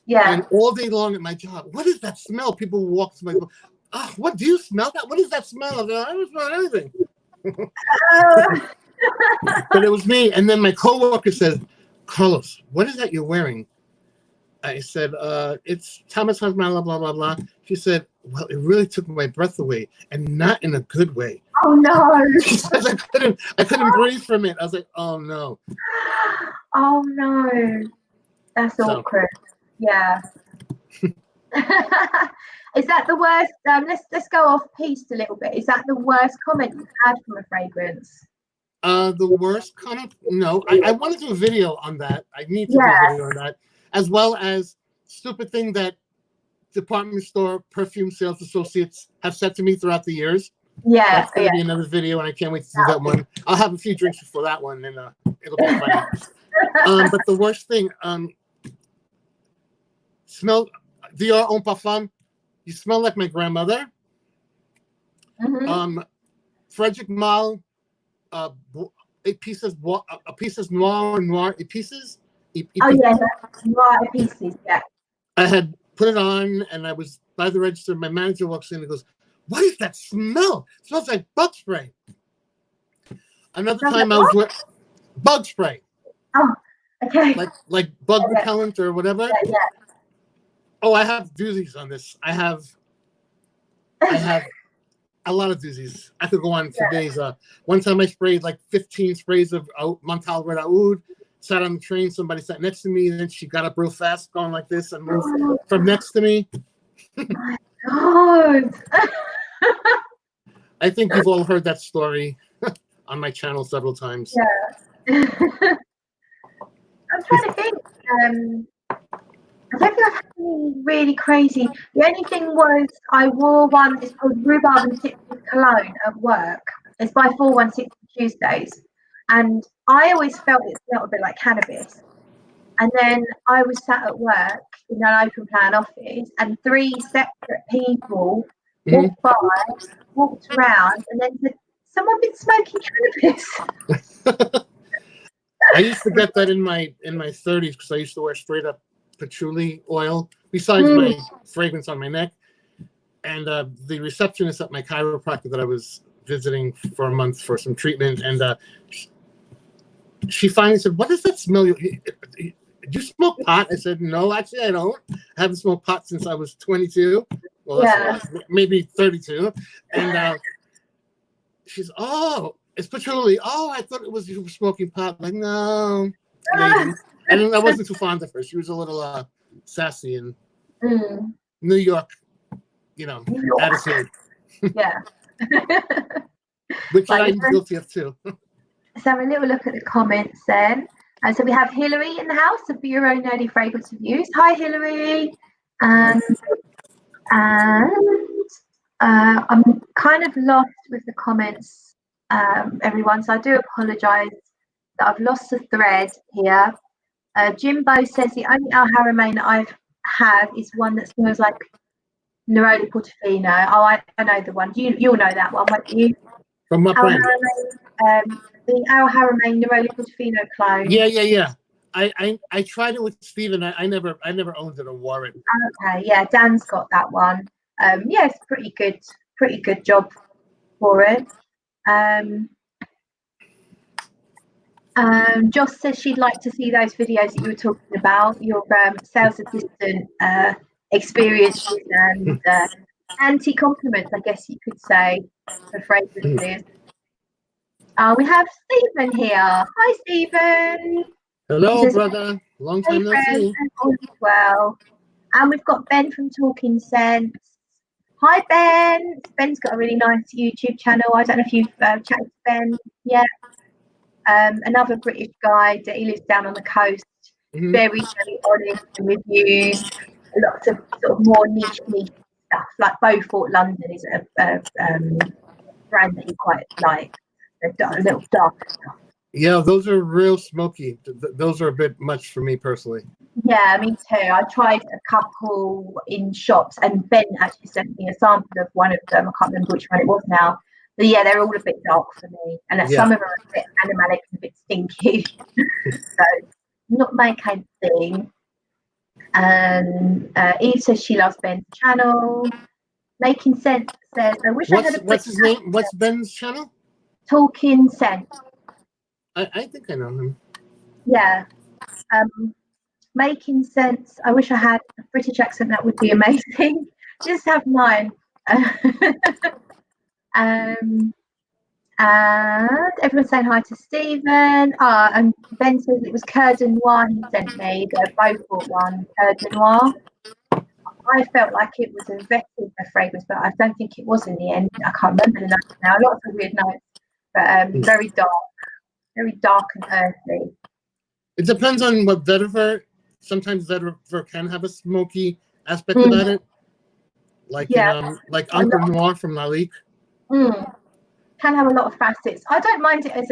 Yeah. And all day long at my job, what is that smell? People would walk to my, oh, what do you smell that? What is that smell? I don't smell anything. But it was me. And then my coworker said, Carlos, what is that you're wearing? I said, it's Thomas Kosmala, blah, blah, blah. She said, well, it really took my breath away, and not in a good way. Oh no. She said I couldn't breathe from it. I was like, oh no. Oh no, that's awkward. Yeah. Is that the worst? Let's go off piste a little bit. Is that the worst comment you've had from a fragrance? The worst comment? No, I want to do a video on that. I need to do a video on that, as well as stupid thing that department store perfume sales associates have said to me throughout the years. Yeah, that's going to be another video, and I can't wait to do that one. I'll have a few drinks before that one, and it'll be funny. But the worst thing, smell Dior Homme Parfum. You smell like my grandmother. Frederic Malle, pieces noir, pieces. Oh yeah, noir pieces. Yeah. I had put it on, and I was by the register. My manager walks in and goes, "What is that smell? It smells like bug spray." Another time I was with bug spray. Oh, okay. Like bug repellent or whatever. Yeah. Oh, I have doozies on this. I have a lot of doozies. I could go on for days. One time I sprayed like 15 sprays of Montal Red Oud. Sat on the train. Somebody sat next to me, and then she got up real fast, going like this, and moved from next to me. My God. I think you've all heard that story on my channel several times. Yeah. I'm trying to think. I don't think I've had anything really crazy. The only thing was I wore one. It's called Rhubarb and Citrus Cologne at work. It's by 416 Tuesdays, and I always felt it smelled a bit like cannabis. And then I was sat at work in an open plan office, and 3 separate people walked by, walked around, and then said, "Someone been smoking cannabis." I used to get that in my 30s because I used to wear straight up patchouli oil besides my fragrance on my neck. And the receptionist at my chiropractor that I was visiting for a month for some treatment, and she finally said, "What does that smell? Do you smoke pot?" I said, "No, actually I don't. I haven't smoked pot since I was 22. Well, that's maybe 32." And she's, "Oh, it's patchouli. Oh, I thought it was you were smoking pot." I'm like, no, maybe. And I wasn't too fond of her. She was a little sassy and New York, attitude. Yeah. Which I'm guilty of too. Let's have a little look at the comments then. So we have Hillary in the house, the Bureau Nerdy Fragrance Reviews. Hi, Hillary. And I'm kind of lost with the comments, everyone. So I do apologise that I've lost the thread here. Jimbo says the only Al Haramain that I have is one that smells like Neroli Portofino. Oh, I know the one. You'll know that one, won't you? From my friend. The Al Haramain Neroli Portofino clone. Yeah. I tried it with Steven. I never owned it or wore it. Okay, yeah, Dan's got that one. Yeah, it's pretty good job for it. Joss says she'd like to see those videos that you were talking about, your sales assistant experiences and anti-compliments, I guess you could say, for fragrances. We have Stephen here. Hi, Stephen. Hello, brother. Long time no see. Well, and we've got Ben from Talking Sense. Hi, Ben. Ben's got a really nice YouTube channel. I don't know if you've chatted to Ben yet. Another British guy that he lives down on the coast. Very, very honest reviews. Lots of sort of more niche stuff. Like Beaufort London is a brand that he quite like. They've done a little darker stuff. Yeah, those are real smoky. Those are a bit much for me personally. Yeah, me too. I tried a couple in shops, and Ben actually sent me a sample of one of them. I can't remember which one it was now. But yeah, they're all a bit dark for me, and some of them are a bit animalic and a bit stinky. So not my kind of thing. Eve says she loves Ben's channel. Making Sense says, I wish I had a... What's his name? What's Ben's channel? Talking Sense. I think I know him. Yeah. Making Sense. I wish I had a British accent. That would be amazing. Just have mine. And everyone's saying hi to Stephen. And Ben says it was Coeur de Noir he sent me. They both bought one, Coeur de Noir. I felt like it was a vetted fragrance, but I don't think it was in the end. I can't remember the notes now. Lots of weird notes, but very dark and earthy. It depends on what vetiver. Sometimes vetiver can have a smoky aspect about it, like like Encre Noir from Lalique. Can have a lot of facets. I don't mind it as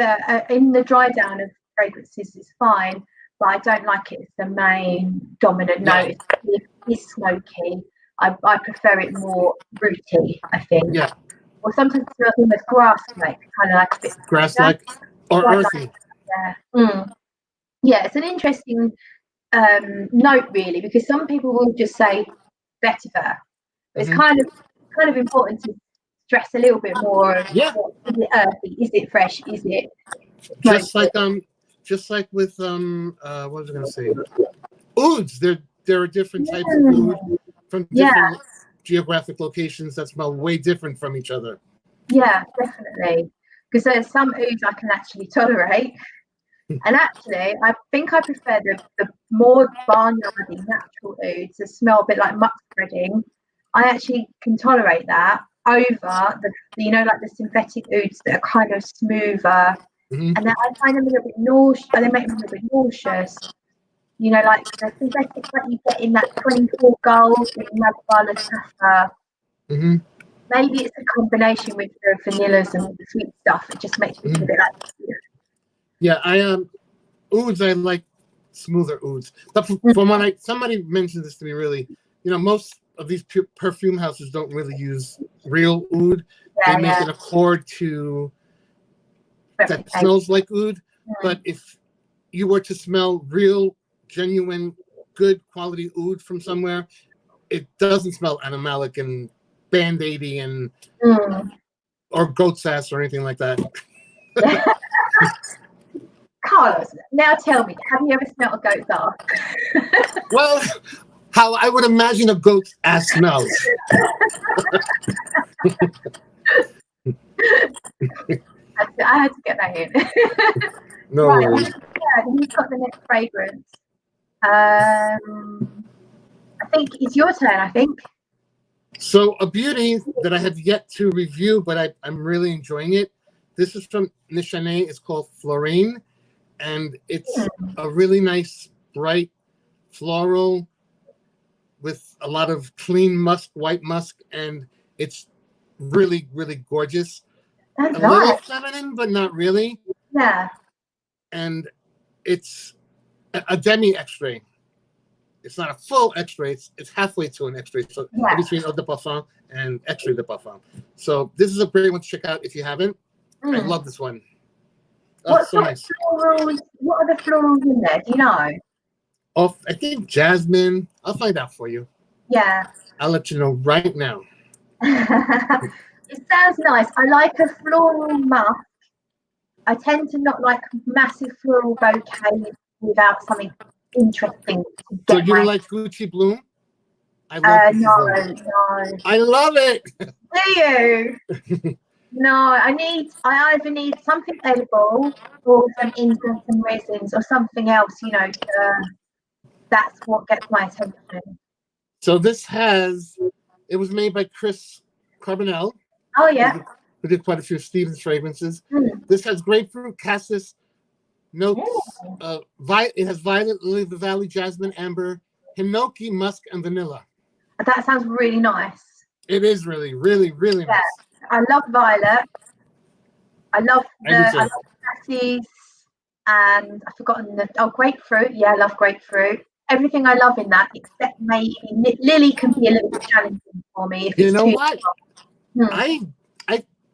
in the dry down of fragrances. It's fine, but I don't like it as the main dominant note. It's smoky. I prefer it more rooty, I think. Yeah. Or sometimes it's almost grass-like, kind of like a bit grass-like or earthy. Yeah, it's an interesting note, really, because some people will just say vetiver. It's kind of important to stress a little bit more. Is it earthy? Is it fresh? Is it smoky? just like with what was I going to say? Ouds. There are different types of oud from different geographic locations that smell way different from each other. Yeah, definitely. Because there's some ouds I can actually tolerate. And actually, I think I prefer the more barnyardy natural ouds that smell a bit like muck spreading. I actually can tolerate that over the like the synthetic ouds that are kind of smoother. And then I find them a little bit nauseous. They make me a little bit nauseous. Like the synthetics that you get in that 24 gold in Madvala Safa. Maybe it's a combination with the vanillas and the sweet stuff. It just makes me feel a bit like. Yeah, ouds. I like smoother ouds. But from what somebody mentioned this to me, really, most of these perfume houses don't really use real oud. They make an accord to that smells like oud. But if you were to smell real, genuine, good quality oud from somewhere, it doesn't smell animalic and band-aidy and or goat's ass or anything like that. Carlos, now tell me, have you ever smelled a goat's ass? Well, how I would imagine a goat's ass smells. I had to get that in. No worries. Yeah, you've got the next fragrance. I think it's your turn, I think. So a beauty that I have yet to review, but I'm really enjoying it. This is from Nichane. It's called Floral, and it's a really nice, bright floral with a lot of clean musk, white musk, and it's really, really gorgeous. That's little feminine, but not really. Yeah. And it's a demi-extrait. It's not a full extrait. It's halfway to an extrait. So between eau de parfum and extrait de parfum. So this is a great one to check out if you haven't. I love this one. What so nice. What are the florals in there? Do you know? Oh, I think jasmine. I'll find out for you. Yeah. I'll let you know right now. It sounds nice. I like a floral musk. I tend to not like massive floral bouquets without something interesting. So you don't like Gucci Bloom? I love Gucci Bloom. No. I love it. Do you? No, I either need something edible or some incense and resins or something else, that's what gets my attention. So it was made by Chris Carbonell. Oh, yeah. Who did quite a few Stevens fragrances. This has grapefruit, cassis notes. It has violet, lily of the valley, jasmine, amber, hinoki, musk, and vanilla. That sounds really nice. It is really, really, really nice. I love violet. I love cassis, and I've forgotten grapefruit. Yeah, I love grapefruit. Everything I love in that, except maybe lily can be a little bit challenging for me. If you know what? I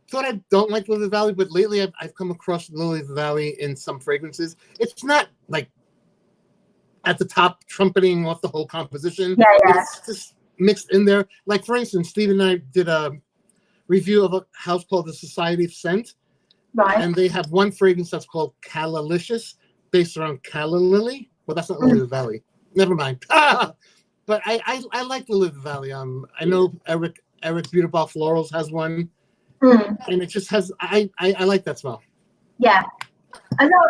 thought I don't like Lily of the Valley, but lately I've come across Lily of the Valley in some fragrances. It's not like at the top trumpeting off the whole composition. Yeah. It's just mixed in there. Like, for instance, Steve and I did a review of a house called the Society of Scent. Right. And they have one fragrance that's called Calla-licious, based around Calla Lily. Well, that's not Lily of the Valley. Never mind. But I like Lily of the Valley. I know Eric Beautiful Florals has one, and it just has. I like that smell. Yeah. I know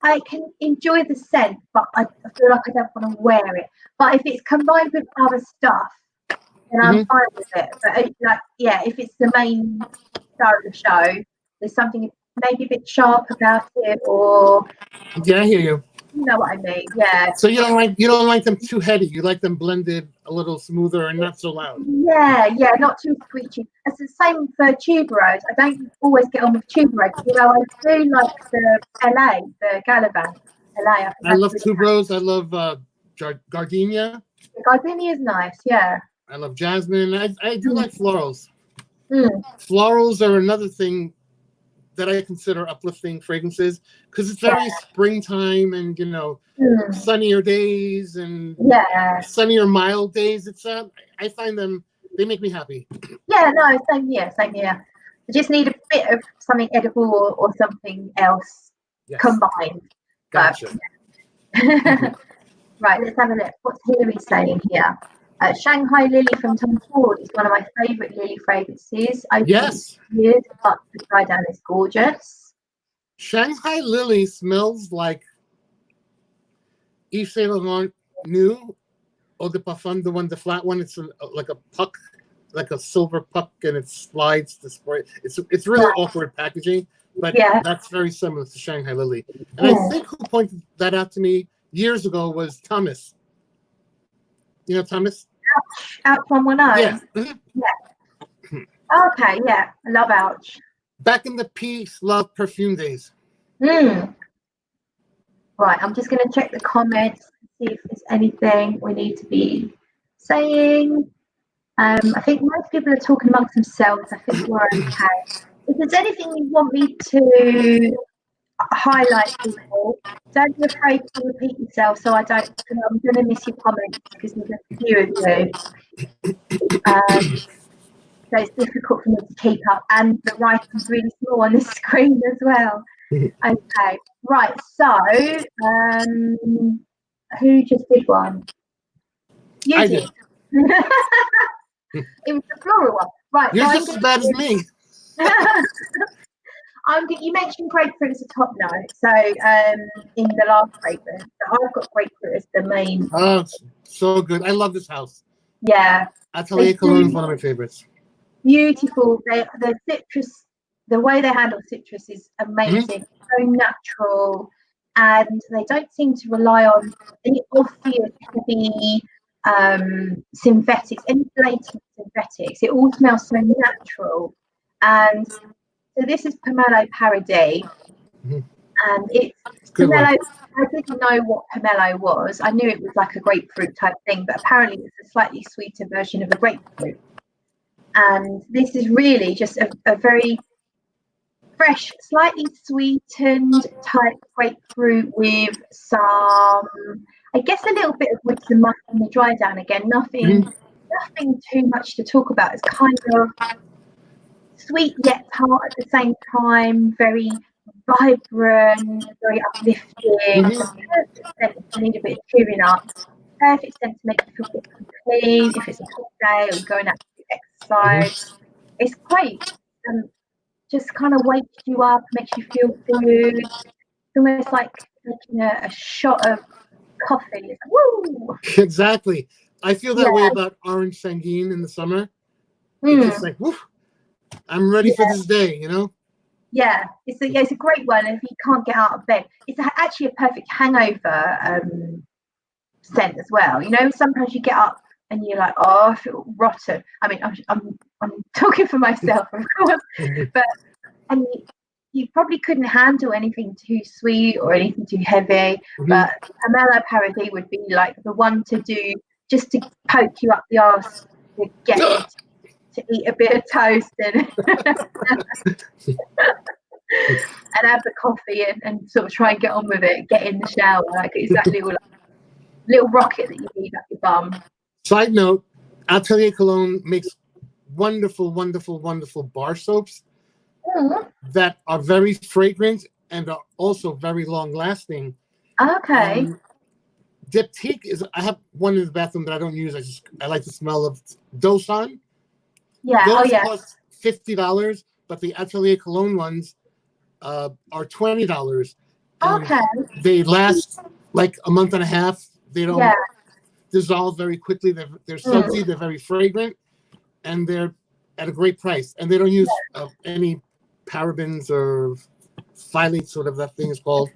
I can enjoy the scent, but I feel like I don't want to wear it. But if it's combined with other stuff, then I'm fine with it. But if it's the main star of the show, there's something maybe a bit sharp about it, or Yeah, I hear you. you know what I mean? Yeah. So you don't like them too heady. You like them blended a little smoother and not so loud. Yeah, not too screechy. It's the same for tuberose. I don't always get on with tuberose, although I do like the LA, the Galavan LA. I love tuberose. I love gardenia. The gardenia is nice, yeah. I love jasmine. I do like florals. Mm. Florals are another thing that I consider uplifting fragrances because it's very springtime and sunnier days and sunnier mild days. It's I find they make me happy. Yeah, no, same here. I just need a bit of something edible or something else combined. Gotcha. Right, let's have a look. What's Hilary saying here? Shanghai Lily from Tom Ford is one of my favourite Lily fragrances. Yes. Years, but the dry down is gorgeous. Shanghai Lily smells like Yves Saint Laurent new eau de parfum, the flat one. It's like a puck, like a silver puck, and it slides to spray. It's really awkward packaging, but that's very similar to Shanghai Lily. And I think who pointed that out to me years ago was Thomas. You know Thomas? Ouch 110. Yeah. Yeah. Okay, yeah. I love Ouch. Back in the Peace Love perfume days. Right, I'm just going to check the comments, see if there's anything we need to be saying. I think most people are talking amongst themselves. I think we're okay. If there's anything you want me to highlight, people, don't be afraid to repeat yourself so I'm going to miss your comments because there's a few of you. So it's difficult for me to keep up, and the writing's really small on the screen as well. Okay, right. So, who just did one? You did. It was the floral one, right? You're just as bad as me. You mentioned grapefruit as a top note. So, in the last fragrance, I've got grapefruit as the main. Oh, it's so good! I love this house. Yeah, Atelier Cologne is one of my favorites. Beautiful. The citrus, the way they handle citrus is amazing. So natural, and they don't seem to rely on any obvious heavy synthetics, any blatant synthetics. It all smells so natural. And so this is Pomelo Paradis, and it's Pomelo. I didn't know what Pomelo was. I knew it was like a grapefruit type thing, but apparently it's a slightly sweeter version of a grapefruit. And this is really just a very fresh, slightly sweetened type grapefruit with some, I guess, a little bit of woods and musk in the dry down again. Nothing too much to talk about. It's kind of sweet yet tart at the same time, very vibrant, very uplifting. Perfect scent if you need a bit of cheering up. Perfect scent to make you feel a bit clean if it's a hot day or you're going out to exercise. It's great. Just kind of wakes you up, makes you feel good. It's almost like taking a shot of coffee. It's like, woo! Exactly. I feel that way about orange sanguine in the summer. It's just like, woo, I'm ready for this day, Yeah, it's a great one. If you can't get out of bed, it's actually a perfect hangover scent as well. Sometimes you get up and you're like, oh, I feel rotten. I mean, I'm talking for myself, of course, but you probably couldn't handle anything too sweet or anything too heavy. But Pomelo Paradis would be like the one to do just to poke you up the arse to get you to eat a bit of toast and and have the coffee and sort of try and get on with it. Get in the shower, like it's that little rocket that you need up your bum. Side note, Atelier Cologne makes wonderful, wonderful, wonderful bar soaps that are very fragrant and are also very long lasting. Okay. Diptyque I have one in the bathroom that I don't use. I like the smell of Dosan. Yeah. Those cost $50, but the Atelier Cologne ones are $20. Okay. They last like a month and a half. They don't Yeah. dissolve very quickly. They're sudsy. They're very fragrant, and they're at a great price. And they don't use any parabens or phthalates, whatever that thing is called,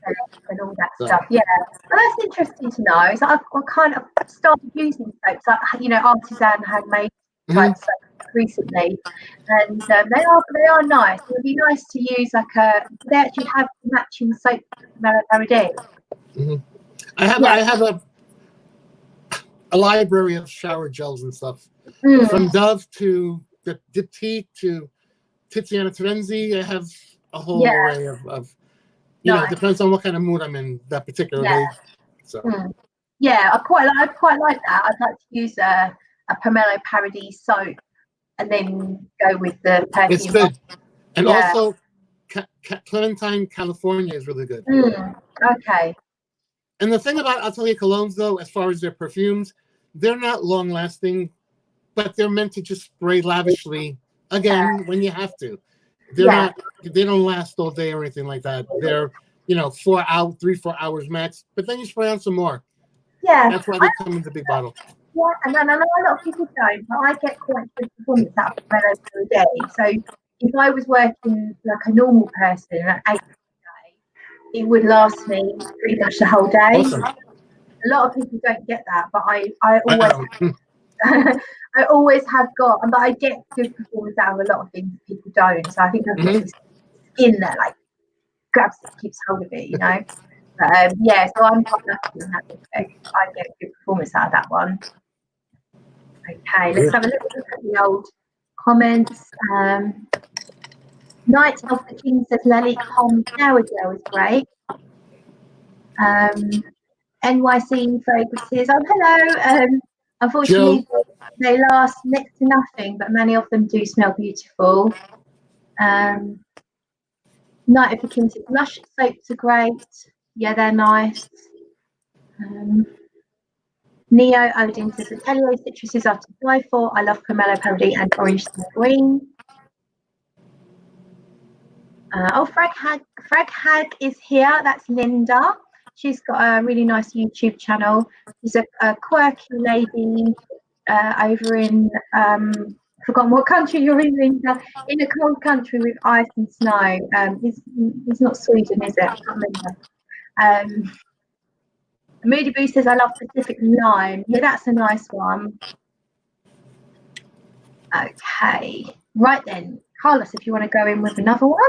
and all that stuff. Yeah, well, that's interesting to know. So I've kind of started using soaps, like, you know, artisan handmade type soaps recently, and they are nice. It would be nice to use like they actually have matching soap Paradis. I have a library of shower gels and stuff, from Dove to the Diptyque to Tiziana Terenzi. I have a whole array of you know, it depends on what kind of mood I'm in that particular day. So yeah, I quite like that. I'd like to use a Pomelo Paradis soap and then go with the perfume. It's good. And also Clementine California is really good. Okay. And the thing about Atelier Colognes, though, as far as their perfumes, they're not long lasting, but they're meant to just spray lavishly again when you have to. They're not, they don't last all day or anything like that. They're, you know, 4 hours max, but then you spray on some more. Yeah. That's why they come in the big bottle. Yeah, and then I know a lot of people don't, but I get quite good performance out of Pomelo per day. So if I was working like a normal person at 8 hours a day, it would last me pretty much the whole day. Awesome. A lot of people don't get that, but I always I always have got, but I get good performance out of a lot of things people don't. So I think I've got this skin that like grabs it, keeps hold of it, you know. Yeah, so I'm quite lucky in that respect. I get good performance out of that one. Okay, let's have a little look at the old comments. Night of the King says Lalique Home Shower Gel is great. NYC fragrances. Oh, hello. Unfortunately, they last next to nothing, but many of them do smell beautiful. Night of the King says Lush soaps are great. Yeah, they're nice. Neo Odin says Atelier citruses are to die for. I love Pomelo Paradis and Orange Green. Frag Hag is here. That's Linda. She's got a really nice YouTube channel. She's a quirky lady over in forgotten what country you're in, Linda. In a cold country with ice and snow. It's not Sweden, is it? I can't remember. Moody Boo says, I love Pacific Lime. Yeah, that's a nice one. Okay. Right then. Carlos, if you want to go in with another one.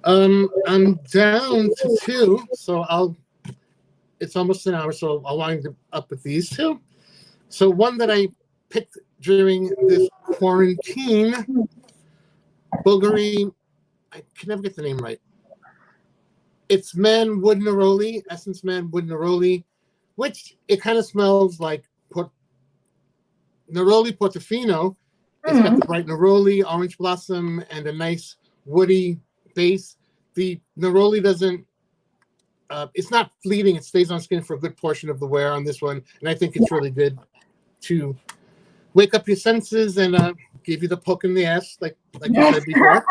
I'm down to 2, so it's almost an hour, so I'll wind up with these 2. So one that I picked during this quarantine, Bulgari, I can never get the name right. It's Man Wood Neroli, Essence Man Wood Neroli, which it kind of smells like Neroli Portofino. It's got the bright neroli, orange blossom, and a nice woody base. The neroli doesn't, it's not fleeting. It stays on skin for a good portion of the wear on this one. And I think it's really good to wake up your senses and give you the poke in the ass, like you said before.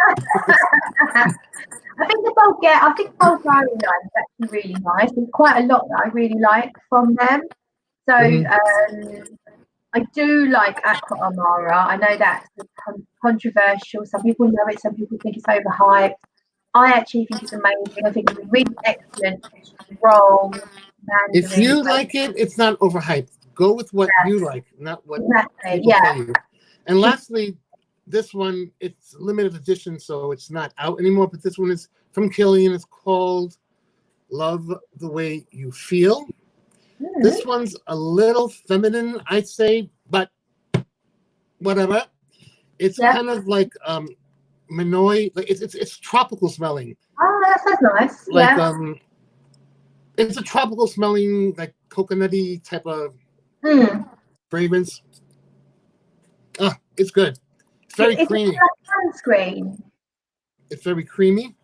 I think the Bulgari line is actually really nice. There's quite a lot that I really like from them. So I do like Aqua Amara. I know that's controversial. Some people love it. Some people think it's overhyped. I actually think it's amazing. I think it's really excellent, strong. If you like it, it's not overhyped. Go with what you like, not what people tell you. And lastly, this one, it's limited edition, so it's not out anymore. But this one is from Killian. It's called Love the Way You Feel. This one's a little feminine, I'd say, but whatever. It's kind of like Minoy, like it's tropical smelling. Oh, that sounds nice. Like it's a tropical smelling, like coconutty type of fragrance. It's good. It's very creamy. It's like sunscreen. It's very creamy.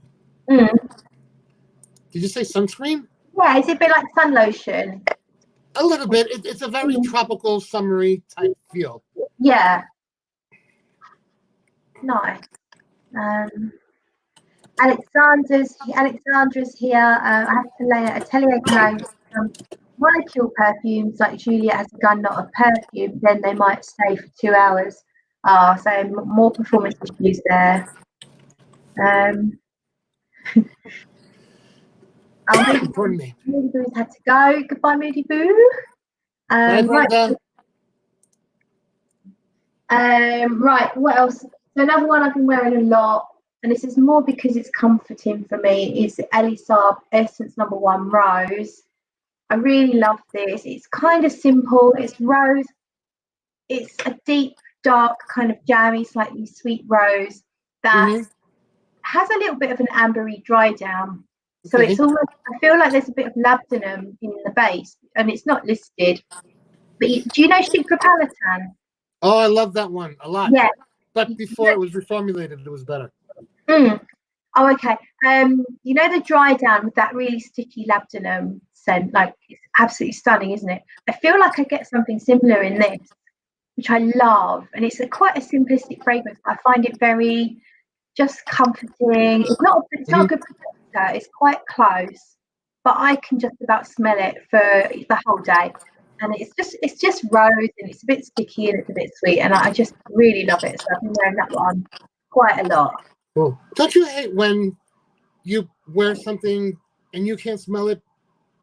Did you say sunscreen? Yeah, is it a bit like sun lotion? A little bit. It's a very tropical, summery type feel. Yeah. Nice. Alexandra's here. I have to lay Atelier Blanc, molecule perfumes like Julia has a gun, not a perfume, then they might stay for 2 hours. So more performance issues there. Moody Boo's had to go. Goodbye, Moody Boo. Right. Right, what else? So another one I've been wearing a lot, and this is more because it's comforting for me, is Elisab Essence No. 1 Rose. I really love this. It's kind of simple. It's rose. It's a deep, dark, kind of jammy, slightly sweet rose that has a little bit of an ambery dry down. So it's almost, I feel like there's a bit of labdanum in the base, and it's not listed. But do you know Chicra Palatan? Oh, I love that one a lot. Yeah. But before it was reformulated, it was better. Oh, okay. You know the dry down with that really sticky labdanum scent, like it's absolutely stunning, isn't it? I feel like I get something similar in this, which I love, and it's quite a simplistic fragrance. I find it very just comforting. It's not a good protector. It's quite close, but I can just about smell it for the whole day. And it's just rose, and it's a bit sticky and it's a bit sweet, and I just really love it. So I've been wearing that one quite a lot. Cool. Don't you hate when you wear something and you can't smell it,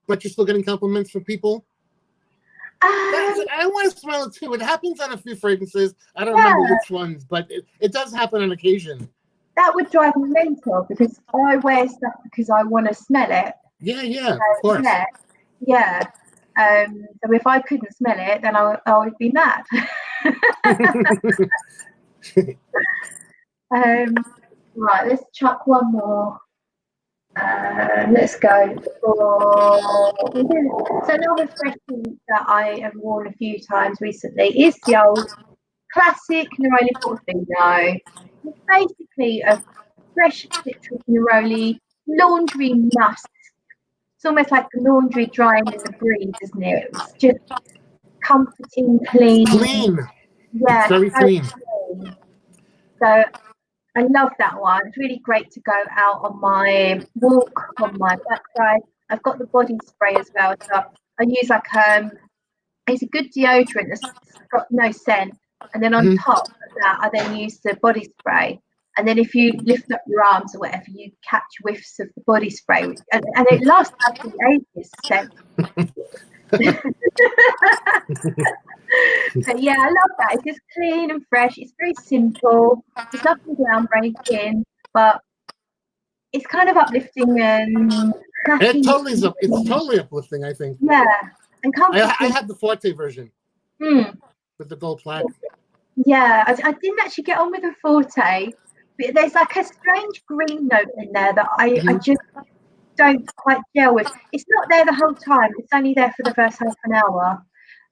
but you're still getting compliments from people? I want to smell it too. It happens on a few fragrances. I don't remember which ones, but it does happen on occasion. That would drive me mental because I wear stuff because I want to smell it. Yeah, of course. Yeah. So if I couldn't smell it, then I would be mad. Right, let's chuck one more. Let's go for. So another fragrance that I have worn a few times recently is the old classic Neroli Portofino. It's basically a fresh citrus neroli laundry musk. It's almost like the laundry drying in the breeze, isn't it? It's just comforting, clean. Yeah, it's very clean. So I love that one. It's really great to go out on my walk, on my backside. I've got the body spray as well, so I use like it's a good deodorant that's got no scent, and then on top of that, I then use the body spray. And then if you lift up your arms or whatever, you catch whiffs of the body spray, and it lasts absolutely ages. So. But yeah, I love that. It's just clean and fresh. It's very simple. It's nothing groundbreaking, but it's kind of uplifting and happy. It's totally uplifting, I think. Yeah, and comforting. I had the Forte version with the gold plaque. Yeah, I didn't actually get on with the Forte, but there's like a strange green note in there that I just don't quite gel with. It's not there the whole time. It's only there for the first half an hour.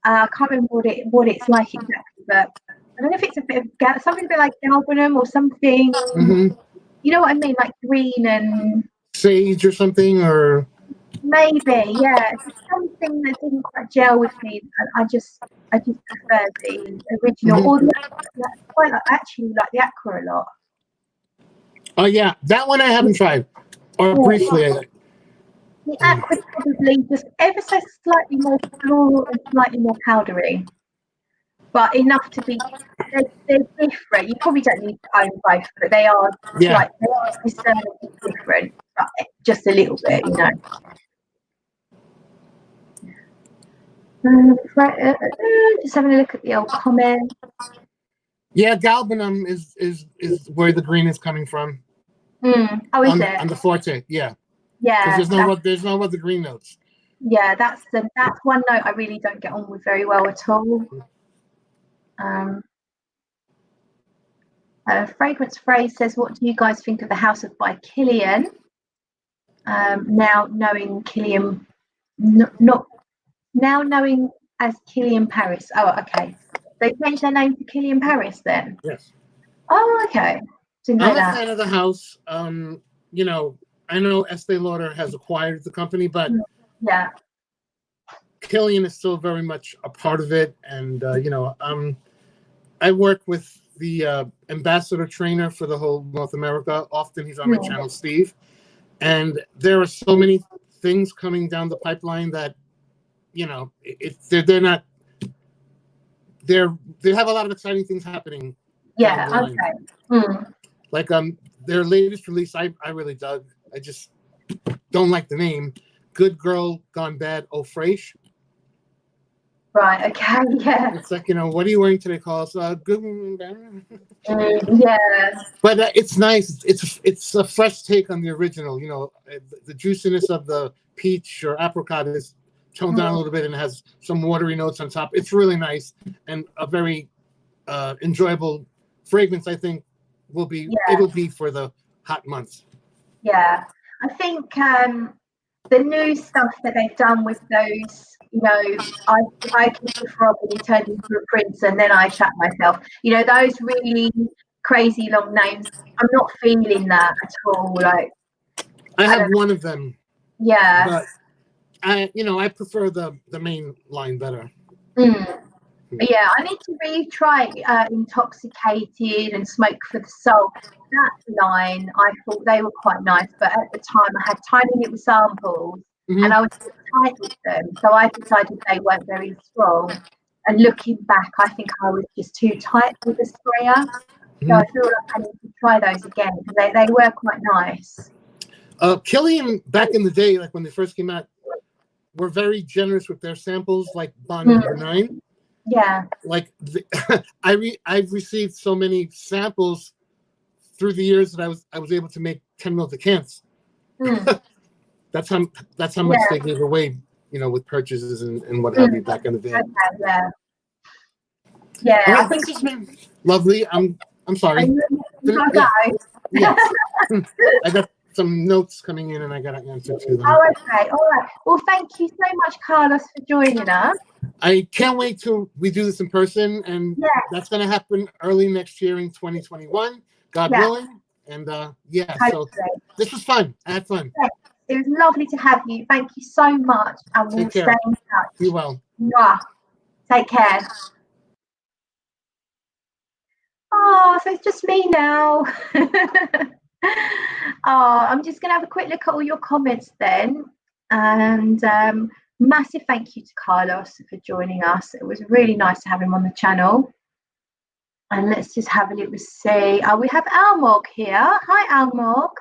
I can't remember what it's like exactly, but I don't know if it's a bit of something a bit like galbanum or something. You know what I mean, like green and sage or something, or maybe it's something that didn't quite gel with me. I just prefer the original, or quite actually like the Aqua a lot. Oh yeah, that one I haven't tried, or briefly. The Aqua probably just ever so slightly more floral and slightly more powdery, but enough to be. They're different. You probably don't need to own both, but they are discernibly different, but just a little bit, you know. Just having a look at the old comment. Yeah, galbanum is where the green is coming from. Oh, is it? On the Forte, yeah. Yeah. There's no other green notes. Yeah, that's one note I really don't get on with very well at all. Fragrance Phrase says, "What do you guys think of the House of by Kilian?" Now knowing Kilian, not now knowing as Kilian Paris. Oh, okay. They changed their name to Kilian Paris then. Yes. Oh, okay. I'm a fan of the house. You know, I know Estee Lauder has acquired the company, but yeah, Kilian is still very much a part of it. And you know, I work with the ambassador trainer for the whole North America. Often he's on my channel, Steve. And there are so many things coming down the pipeline that, you know, they're not, they have a lot of exciting things happening. Yeah, okay. Like their latest release, I really dug. I just don't like the name. Good Girl Gone Bad, Oh Fresh. Right, okay, yeah. It's like, you know, what are you wearing today, Carl? So, good. Yeah. But it's nice. It's a fresh take on the original. You know, the juiciness of the peach or apricot is toned down a little bit and has some watery notes on top. It's really nice and a very enjoyable fragrance. I think it'll be for the hot months. Yeah, I think the new stuff that they've done with those, you know, I keep a frog and he turned into a prince and then I chat myself. You know, those really crazy long names. I'm not feeling that at all. Like, I have one of them. Yeah. But I prefer the main line better. Yeah, I need to retry Intoxicated and Smoke for the Soul. That line, I thought they were quite nice, but at the time I had tiny little samples and I was tight with them, so I decided they weren't very strong. And looking back, I think I was just too tight with the sprayer. So I feel like I need to try those again because they were quite nice. Killian, back in the day, like when they first came out, were very generous with their samples, like Bond Number 9. Yeah. Like I've received so many samples through the years that I was able to make 10 mil decants. That's how much they gave away, you know, with purchases and what have you back in the day. Okay, yeah. All right, this has been lovely. I'm sorry. Yes. I got some notes coming in and I got to answer to them. Oh, okay. All right. Well, thank you so much, Carlos, for joining us. I can't wait till we do this in person, and that's going to happen early next year in 2021, God willing. And so this was fun. I had fun. It was lovely to have you. Thank you so much. And we'll stay in touch. You well. Take care. Oh, so it's just me now. I'm just going to have a quick look at all your comments then. And massive thank you to Carlos for joining us. It was really nice to have him on the channel. And let's just have a little see. We have Almog here. Hi, Almog.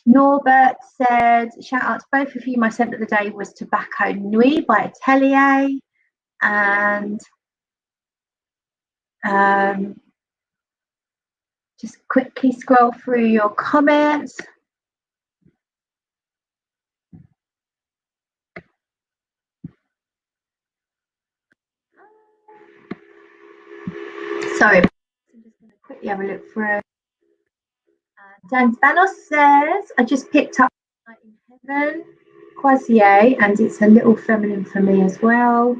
Norbert said, shout out to both of you. My scent of the day was Tobacco Nuit by Atelier. And just quickly scroll through your comments. Sorry, I'm just going to quickly have a look through. Dan Spanos says, I just picked up Night in Heaven, Quasier, and it's a little feminine for me as well.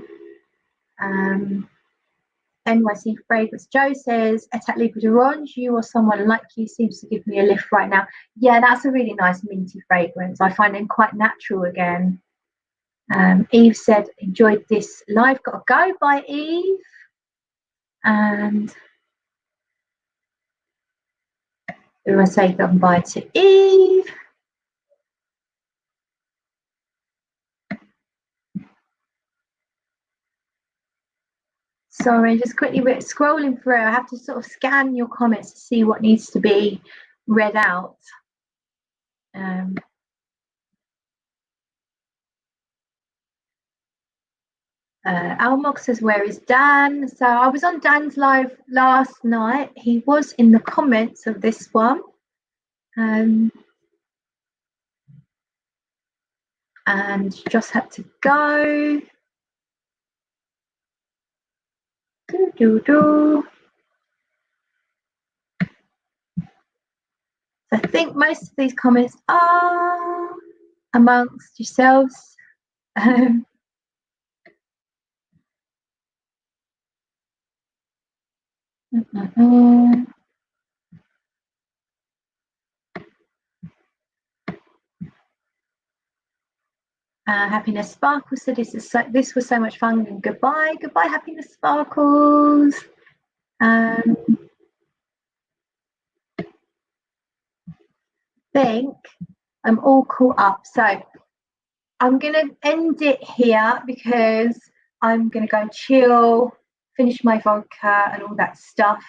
NYC Fragrance Joe says, Etat Libre d'Orange, you or someone like you seems to give me a lift right now. Yeah, that's a really nice minty fragrance. I find them quite natural again. Eve said, enjoyed this live. Gotta go. Bye, Eve. And we want to say goodbye to Eve. Sorry, just quickly scrolling through. I have to sort of scan your comments to see what needs to be read out. Almog says, where is Dan? So I was on Dan's live last night. He was in the comments of this one. And just had to go. I think most of these comments are amongst yourselves. Happiness Sparkles said, this was so much fun, and goodbye Happiness Sparkles. think I'm all caught up. So I'm going to end it here because I'm going to go chill, finish my vodka and all that stuff.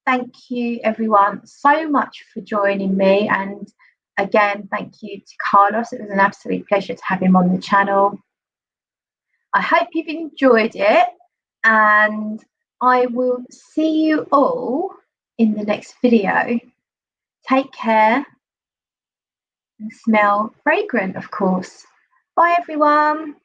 Thank you, everyone, so much for joining me. And again, thank you to Carlos. It was an absolute pleasure to have him on the channel. I hope you've enjoyed it, and I will see you all in the next video. Take care and smell fragrant, of course. Bye, everyone.